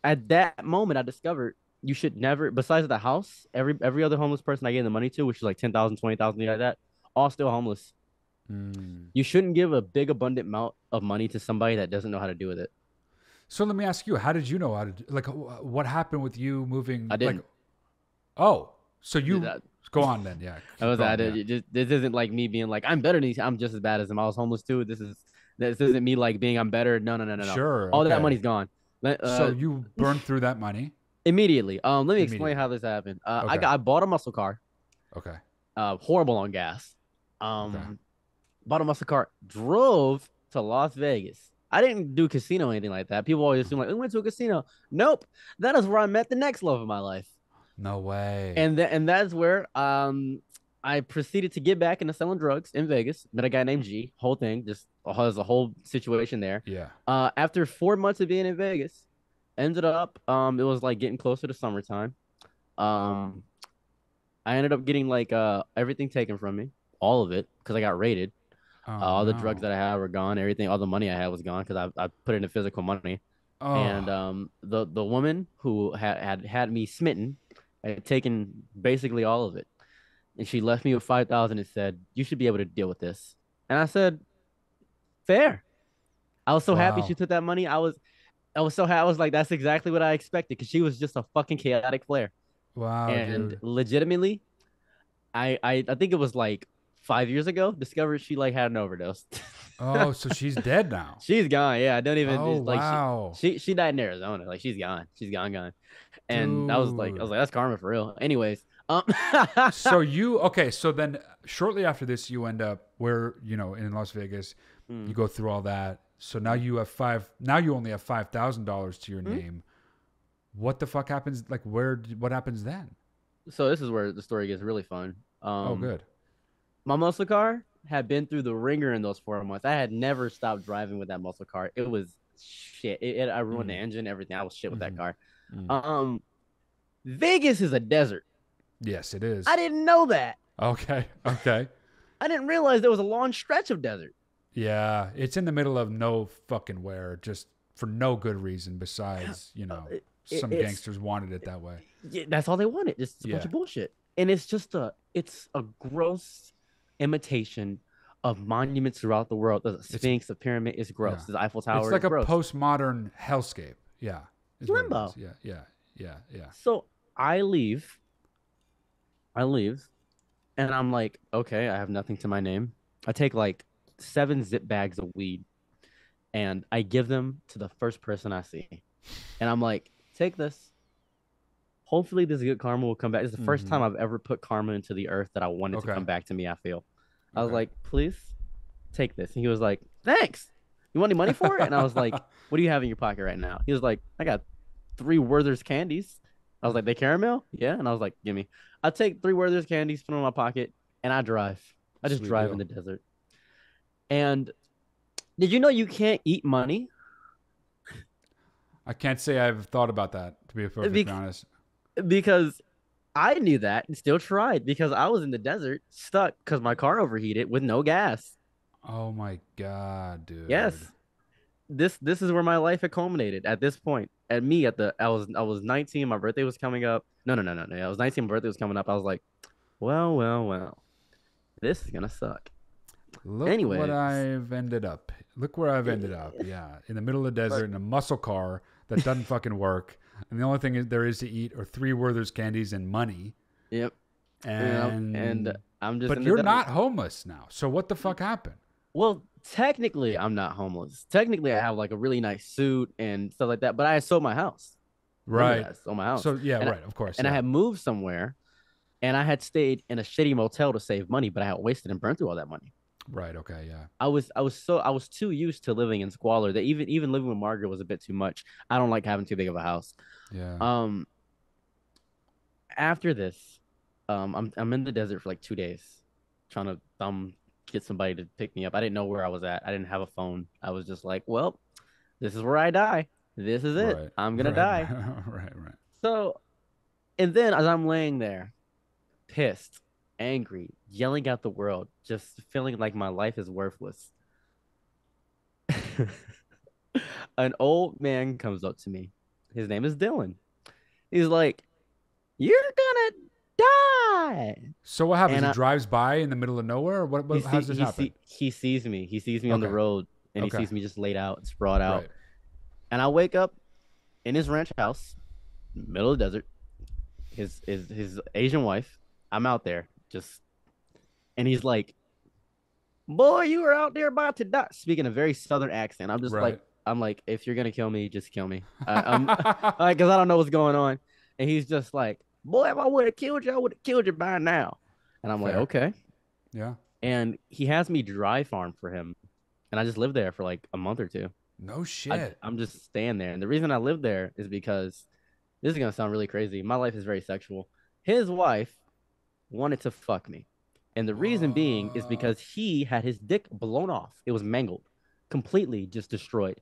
at that moment I discovered you should never, besides the house, every other homeless person I gave the money to, which is like 10,000, 20,000, like that, all still homeless. You shouldn't give a big abundant amount of money to somebody that doesn't know how to do with it. So let me ask you, how did you know how to like what happened with you moving? I didn't. Like, oh, so you That- go on then. Yeah. This isn't like me being like I'm better than these. I'm just as bad as him. I was homeless too. This isn't me like being I'm better. No. Sure. All that okay. money's gone. So you burned through that money? Immediately. Let me explain Immediately. how this happened. Okay. I bought a muscle car. Okay. Horrible on gas. Bought a muscle car. Drove to Las Vegas. I didn't do casino or anything like that. People always assume like we went to a casino. Nope. That is where I met the next love of my life. No way. And that's where I proceeded to get back into selling drugs in Vegas. Met a guy named G. Whole thing just has a whole situation there. Yeah. After 4 months of being in Vegas, ended up it was like getting closer to summertime. I ended up getting like everything taken from me, all of it, because I got raided. All the drugs that I had were gone. Everything, all the money I had was gone because I put it into physical money. Oh. And the woman who had me smitten had taken basically all of it, and she left me with 5,000 and said, "You should be able to deal with this." And I said, "Fair." I was so happy Wow. she took that money. I was so happy. I was like, "That's exactly what I expected," because she was just a fucking chaotic player. Wow, And dude. legitimately, I think it was like 5 years ago, discovered she like had an overdose. Oh, so she's dead now. She's gone. Yeah, I don't even Oh, like wow. she died in Arizona. Like she's gone. She's gone. And I was like, Dude. that's karma for real. Anyways, So so then shortly after this, you end up in Las Vegas. You go through all that. So now you only have $5,000 to your name. What the fuck happens? Like, what happens then? So this is where the story gets really fun. Oh, good. My muscle car had been through the ringer in those 4 months. I had never stopped driving with that muscle car. It was shit. I ruined the engine, everything. I was shit with that car. Vegas is a desert. Yes, it is. I didn't know that. Okay. I didn't realize there was a long stretch of desert. Yeah, it's in the middle of no fucking where, just for no good reason besides, some gangsters wanted it that way. Yeah, that's all they wanted. Just a bunch of bullshit. And it's a gross imitation of monuments throughout the world. The Sphinx, the pyramid is gross. Yeah. The Eiffel Tower it's like is a gross. postmodern hellscape. Yeah. Limbo. Yeah. So I leave. I leave, and I'm like, okay, I have nothing to my name. I take like 7 zip bags of weed, and I give them to the first person I see, and I'm like, take this. Hopefully, this good karma will come back. It's the first time Mm-hmm. I've ever put karma into the earth that I wanted to Okay. come back to me. I feel. I was Okay. like, please take this. And he was like, thanks. You want any money for it? And I was like, what do you have in your pocket right now? He was like, I got 3 Werther's candies. I was like, they caramel? Yeah. And I was like, give me. I take 3 Werther's candies, put them in my pocket, and I drive. I just Sweet drive in deal. the desert. And did you know you can't eat money? I can't say I've thought about that, to be perfectly Be- honest. because I knew that and still tried because I was in the desert, stuck because my car overheated with no gas. Oh my God, dude. Yes, this is where my life had culminated at this point. At me at the I was 19, my birthday was coming up. No. I was 19, my birthday was coming up. I was like, well, this is gonna suck. Look what Anyways, I've ended up. Look where I've ended up. Yeah, in the middle of the desert in a muscle car that doesn't fucking work. And the only thing there is to eat are 3 Werther's candies and money. yep. And And I'm just but in the you're desert. not homeless now. So what the fuck happened? Well, technically, I'm not homeless. Technically, I have like a really nice suit and stuff like that. But I sold my house. Remember Right. that? I sold my house. So yeah, And right. Of course. I Yeah. had moved somewhere, and I had stayed in a shitty motel to save money, but I had wasted and burned through all that money. Right. Okay. Yeah. I was too used to living in squalor that even living with Margaret was a bit too much. I don't like having too big of a house. Yeah. Um, After this, I'm in the desert for like 2 days, trying to get somebody to pick me up. I didn't know where I was at. I didn't have a phone. I was just like, well, this is where I die. This is it. Right. I'm gonna Right. die. Right. Right. So, and then as I'm laying there, pissed, angry, yelling at the world, just feeling like my life is worthless. An old man comes up to me. His name is Dylan. He's like, "You're gonna die." So what happens? And He drives by in the middle of nowhere? Or what? How does this happen? he sees me. He sees me on the Okay. road, and he Okay. sees me just laid out, sprawled out. Right. And I wake up in his ranch house, middle of the desert. His Asian wife. I'm out there just, and he's like, "Boy, you were out there about to die." Speaking a very southern accent. I'm just like, Right. I'm like, if you're gonna kill me, just kill me. I'm like, cause I don't know what's going on. And he's just like, "Boy, if I would have killed you, I would have killed you by now." And I'm like, Fair. okay. Yeah. And he has me dry farm for him, and I just lived there for like a month or two. No shit. I'm just staying there, and the reason I live there is because this is gonna sound really crazy. My life is very sexual. His wife wanted to fuck me. And the reason being is What? because he had his dick blown off. It was mangled, completely just destroyed.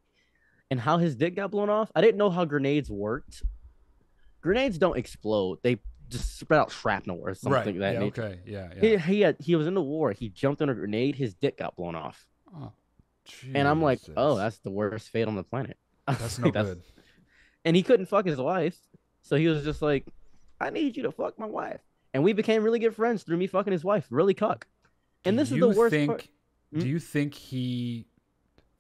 And how his dick got blown off, I didn't know how grenades worked. Grenades don't explode. They just spread out shrapnel or something Right. of that Yeah. nature. Okay. Yeah. Yeah. He was in the war. He jumped on a grenade. His dick got blown off. Oh, And I'm like, oh, Jesus. that's the worst fate on the planet. That's no good. And he couldn't fuck his wife. So he was just like, I need you to fuck my wife. And we became really good friends through me fucking his wife. Really cuck. And this is the worst part. Do you think he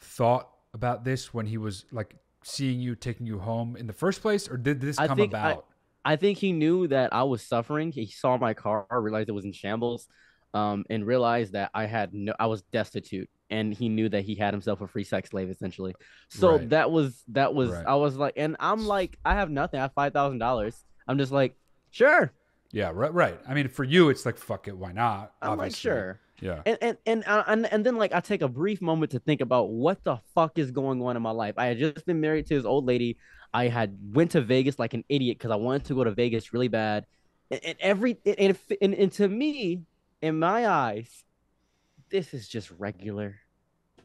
thought about this when he was like seeing you, taking you home in the first place, or did this come about? I think he knew that I was suffering. He saw my car, realized it was in shambles, and realized that I was destitute, and he knew that he had himself a free sex slave essentially. So Right. that was Right. I was like, and I'm like, I have nothing. I have $5,000. I'm just like, sure. Yeah. Right. Right. I mean, for you, it's like fuck it. Why not? I'm like, Obviously. sure. Yeah. And then like I take a brief moment to think about what the fuck is going on in my life. I had just been married to this old lady. I had went to Vegas like an idiot because I wanted to go to Vegas really bad. And to me, in my eyes, this is just regular.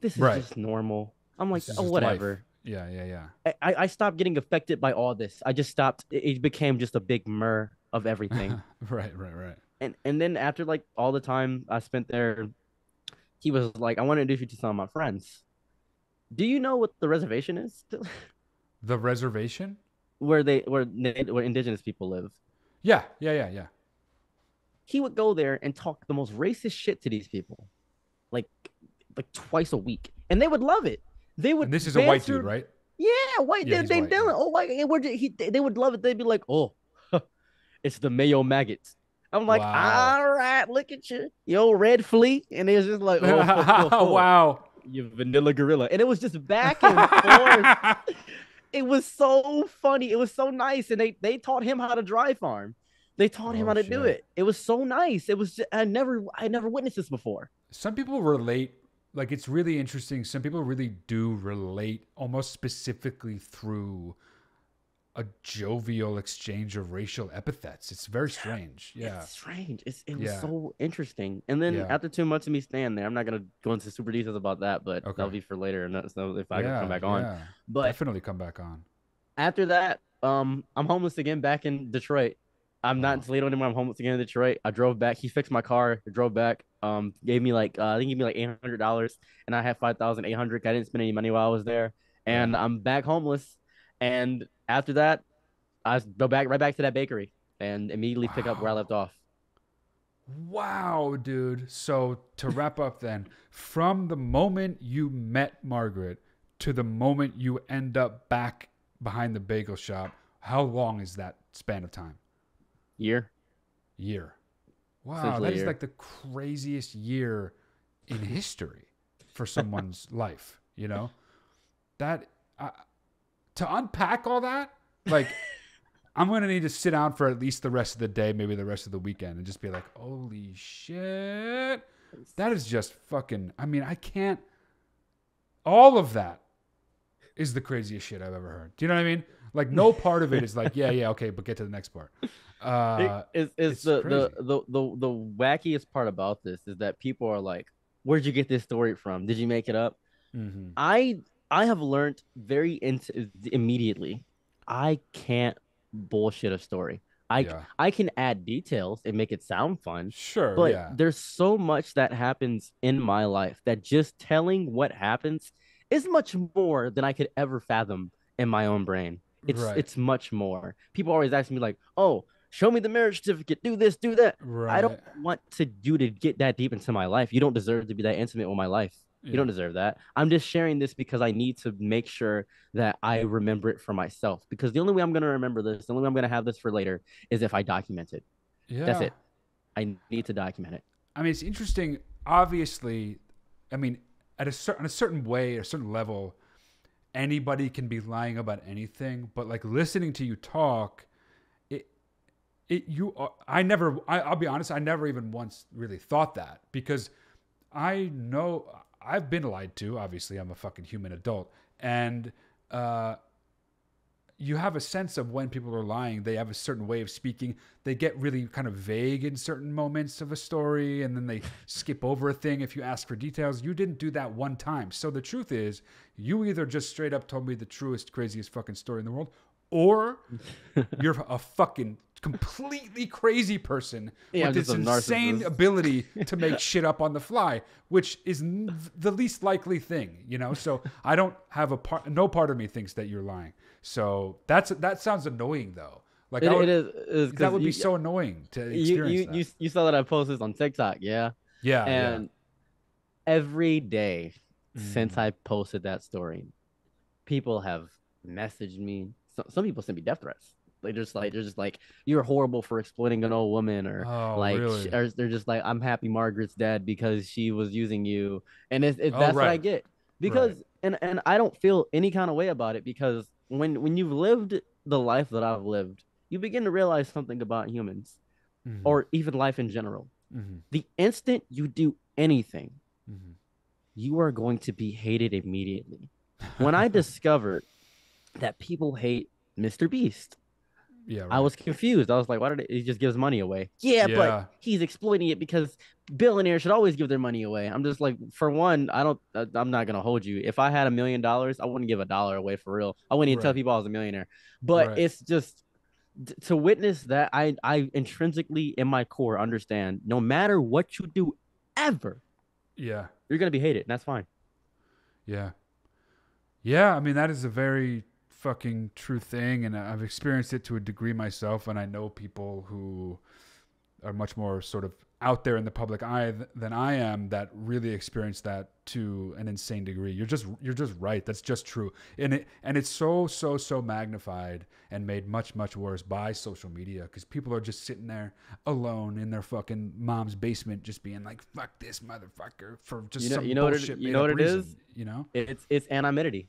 This is Right. just normal. I'm like, This is oh, just whatever. life. Yeah. Yeah. Yeah. I stopped getting affected by all this. I just stopped. It became just a big myrrh of everything. Right. Right. Right. And then after like all the time I spent there, he was like, I want to introduce you to some of my friends. Do you know what the reservation is? The reservation? Where indigenous people live. Yeah. Yeah. Yeah. Yeah. He would go there and talk the most racist shit to these people, like twice a week, and they would love it. They would. And this is a white dude, right? Yeah, white. Yeah, they he's they white, Dylan. yeah. Oh, white. They would love it. They'd be like, oh, It's the mayo maggots. I'm like, Wow. all right, look at you, yo, red flea. And it was just like, oh, Wow. you vanilla gorilla. And it was just back and forth. It was so funny. It was so nice. And they taught him how to dry farm. They taught him Oh how to do shit. it. It was so nice. It was just, I never witnessed this before. Some people relate, like it's really interesting. Some people really do relate almost specifically through a jovial exchange of racial epithets. It's very strange. Yeah. It's strange. It was Yeah. so interesting. And then Yeah. after 2 months of me staying there, I'm not gonna go into super details about that, but that'll Okay. be for later. And that's so if I can come Yeah. back on. Yeah. But Definitely come back on. after that, I'm homeless again back in Detroit. I'm not in Oh. Toledo anymore. I'm homeless again in Detroit. I drove back. He fixed my car. I drove back. Gave me like I think he gave me like $800, and I had 5,800. I didn't spend any money while I was there, Yeah. and I'm back homeless. And after that, I go back right back to that bakery and immediately pick up where I left Wow. off. Wow, dude. So to wrap up then, from the moment you met Margaret to the moment you end up back behind the bagel shop, how long is that span of time? Year, Year. Wow, essentially that a is year. like the craziest year in history for someone's life, you know? That to unpack all that, like I'm going to need to sit down for at least the rest of the day, maybe the rest of the weekend and just be like, "Holy shit. That is just fucking I mean, I can't all of that is the craziest shit I've ever heard. Do you know what I mean? Like no part of it is like, yeah, yeah, okay, but get to the next part. It's It's crazy. the wackiest part about this is that people are like, "Where'd you get this story from? Did you make it up?" Mhm. I I have learned immediately. I can't bullshit a story. Yeah. I can add details and make it sound fun, Sure, but yeah. there's so much that happens in my life that just telling what happens is much more than I could ever fathom in my own brain. Right. It's much more. People always ask me like, "Oh, show me the marriage certificate, do this, do that." I don't Right. want to you to get that deep into my life. You don't deserve to be that intimate with my life. You Yeah. don't deserve that. I'm just sharing this because I need to make sure that I remember it for myself. Because the only way I'm going to remember this, the only way I'm going to have this for later is if I document it. That's Yeah. it. I need to document it. I mean, it's interesting. Obviously, I mean, on a certain way, a certain level, anybody can be lying about anything. But like listening to you talk, it, I'll be honest, I never even once really thought that because I know I've been lied to. Obviously, I'm a fucking human adult, and uh, you have a sense of when people are lying. They have a certain way of speaking. They get really kind of vague in certain moments of a story, and then they skip over a thing if you ask for details. You didn't do that one time. So the truth is, you either just straight up told me the truest, craziest fucking story in the world, or you're a fucking completely crazy person Yeah, with I'm just this a insane narcissist. ability to make shit up on the fly, which is the least likely thing, you know? So I don't have no part of me thinks that you're lying. So that sounds annoying though. Like I would, It is that because would be so annoying to you experience you that. you you saw that I posted on TikTok, yeah, Yeah, yeah. and every day since Mm. I posted that story, people have messaged me. Some people send me death threats. They're just like you're horrible for exploiting an old woman, Oh, really? or they're just like I'm happy Margaret's dead because she was using you, and Oh, that's what I right. get Right. because and I don't feel any kind of way about it because when you've lived the life that I've lived, you begin to realize something about humans Mm-hmm. or even life in general. Mm-hmm. The instant you do anything, Mm-hmm. you are going to be hated immediately. When I discovered that people hate Mr. Beast, Yeah, I right. was confused. I was like, why did he just gives money away? Yeah, but Yeah. he's exploiting it because billionaires should always give their money away. I'm just like, for one, I'm not gonna hold you. If I had $1 million, I wouldn't give $1 away for real. I wouldn't even tell Right. people I was a millionaire. But Right. it's just to witness that I intrinsically in my core understand no matter what you do ever, Yeah. you're gonna be hated, and that's fine. Yeah. Yeah, I mean that is a very fucking true thing, and I've experienced it to a degree myself, and I know people who are much more sort of out there in the public eye than I am that really experience that to an insane degree. You're just right. That's just true. And it's so magnified and made much worse by social media, because people are just sitting there alone in their fucking mom's basement just being like, fuck this motherfucker for just some bullshit made up reason, you know? It's anonymity.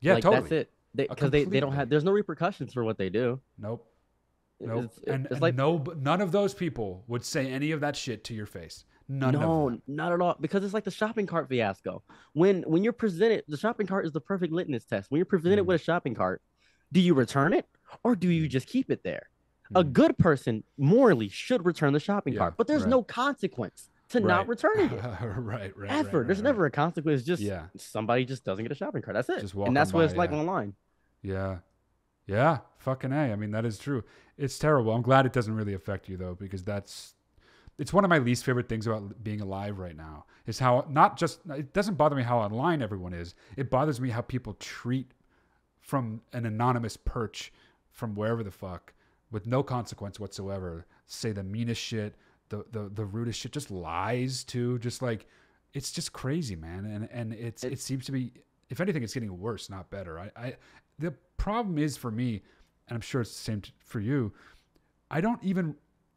Yeah, like, totally. That's it. Because they don't have, there's no repercussions for what they do. Nope. Nope. It's like, none of those people would say any of that shit to your face. None of them. Not at all. Because it's like the shopping cart fiasco. When you're presented, the shopping cart is the perfect litmus test. When you're presented with a shopping cart, do you return it or do you just keep it there? A good person morally should return the shopping cart, but there's no consequence to not returning it. Right. Ever. There's never a consequence. Just somebody just doesn't get a shopping cart. That's it. Just walk and that's on what it's by, like online. Yeah. Fucking A. I mean, that is true. It's terrible. I'm glad it doesn't really affect you though, because it's one of my least favorite things about being alive right now is how it doesn't bother me how online everyone is. It bothers me how people treat from an anonymous perch from wherever the fuck with no consequence whatsoever. Say the meanest shit, the rudest shit, just lies too. Just like, it's just crazy, man. And it seems to be, if anything, it's getting worse, not better. The problem is for me, and I'm sure it's the same for you, I don't even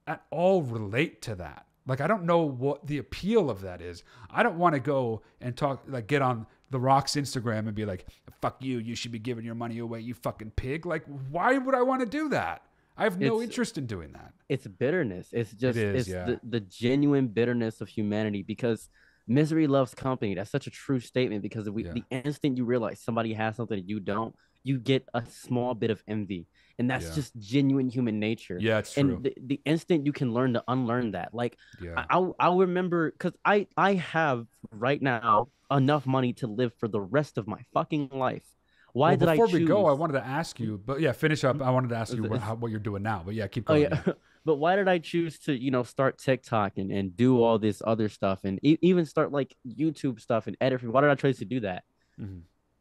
at all relate to that. Like, I don't know what the appeal of that is. I don't want to go and talk, like, get on The Rock's Instagram and be like, fuck you, you should be giving your money away, you fucking pig. Like, why would I want to do that? I have no interest in doing that. It's bitterness. It's just, the genuine bitterness of humanity, because misery loves company. That's such a true statement, because the instant you realize somebody has something that you don't, you get a small bit of envy. And that's just genuine human nature. Yeah, it's true. And the instant you can learn to unlearn that, like, I'll remember, because I have right now enough money to live for the rest of my fucking life. Why did I choose? Before we go, I wanted to ask you, but finish up. I wanted to ask you what you're doing now, but keep going. But why did I choose to, start TikTok and do all this other stuff and even start like YouTube stuff and edit? Why did I choose to do that? Mm-hmm.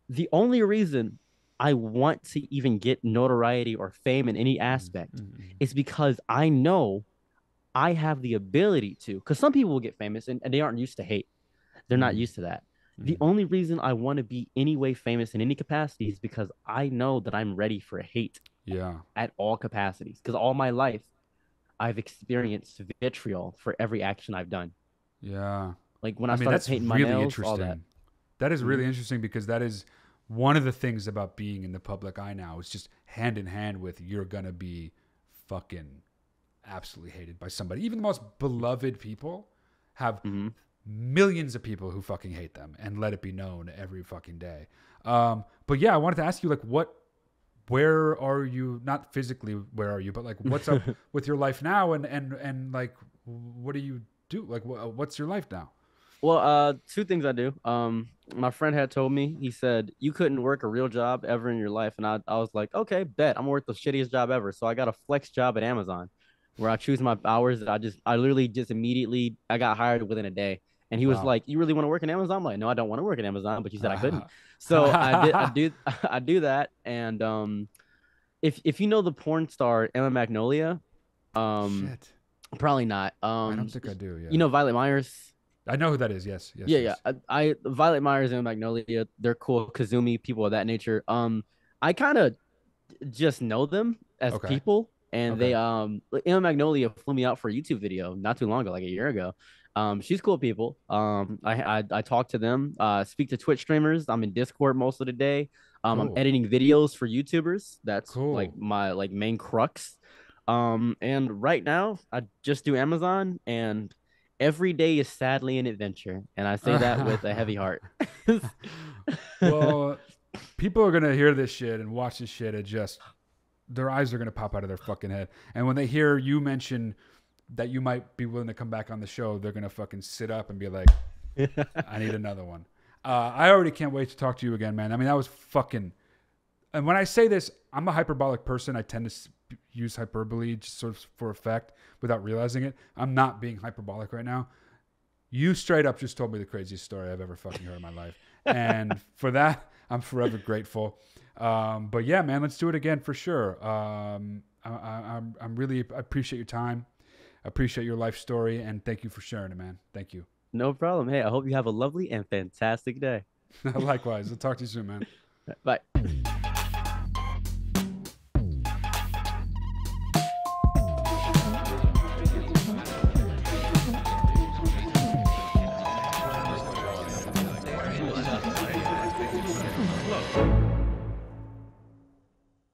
The only reason I want to even get notoriety or fame in any aspect is because I know I have the ability to, because some people will get famous and they aren't used to hate. They're not used to that. The only reason I want to be any way famous in any capacity is because I know that I'm ready for hate at all capacities. Because all my life, I've experienced vitriol for every action I've done. Yeah. Like when I started painting my nails, all that. That is really interesting, because that is one of the things about being in the public eye now. Is just hand in hand with, you're going to be fucking absolutely hated by somebody. Even the most beloved people have millions of people who fucking hate them and let it be known every fucking day. But I wanted to ask you, like, where are you, not physically where are you, but like, what's up with your life now? And like, what do you do? Like, what's your life now? Well, two things I do. My friend had told me, he said, you couldn't work a real job ever in your life. And I was like, okay, bet, I'm gonna work the shittiest job ever. So I got a flex job at Amazon where I choose my hours. I literally just immediately, I got hired within a day. And he was like, you really want to work in Amazon? I'm like, no, I don't want to work in Amazon, but you said I couldn't. So I do that. And if you know the porn star Emma Magnolia, Shit. Probably not. I don't think I do. Yeah. You know Violet Myers? I know who that is. Yes. Yeah. I Violet Myers and Magnolia, they're cool. Kazumi, people of that nature. I kind of just know them as people, and they Emma Magnolia flew me out for a YouTube video not too long ago, like a year ago. She's cool people. I talk to them. Speak to Twitch streamers. I'm in Discord most of the day. Cool. I'm editing videos for YouTubers. That's cool. like my main crux. And right now I just do Amazon, and every day is sadly an adventure. And I say that with a heavy heart. Well, people are going to hear this shit and watch this shit and just, their eyes are going to pop out of their fucking head. And when they hear you mention that you might be willing to come back on the show, they're going to fucking sit up and be like, I need another one. I already can't wait to talk to you again, man. I mean, that was fucking, and when I say this, I'm a hyperbolic person. I tend to use hyperbole just sort of for effect without realizing it. I'm not being hyperbolic right now. You straight up just told me the craziest story I've ever fucking heard in my life. And for that, I'm forever grateful. But yeah, man, let's do it again for sure. I appreciate your time. I appreciate your life story, and thank you for sharing it, man. Thank you. No problem. Hey, I hope you have a lovely and fantastic day. Likewise. I'll talk to you soon, man. Bye.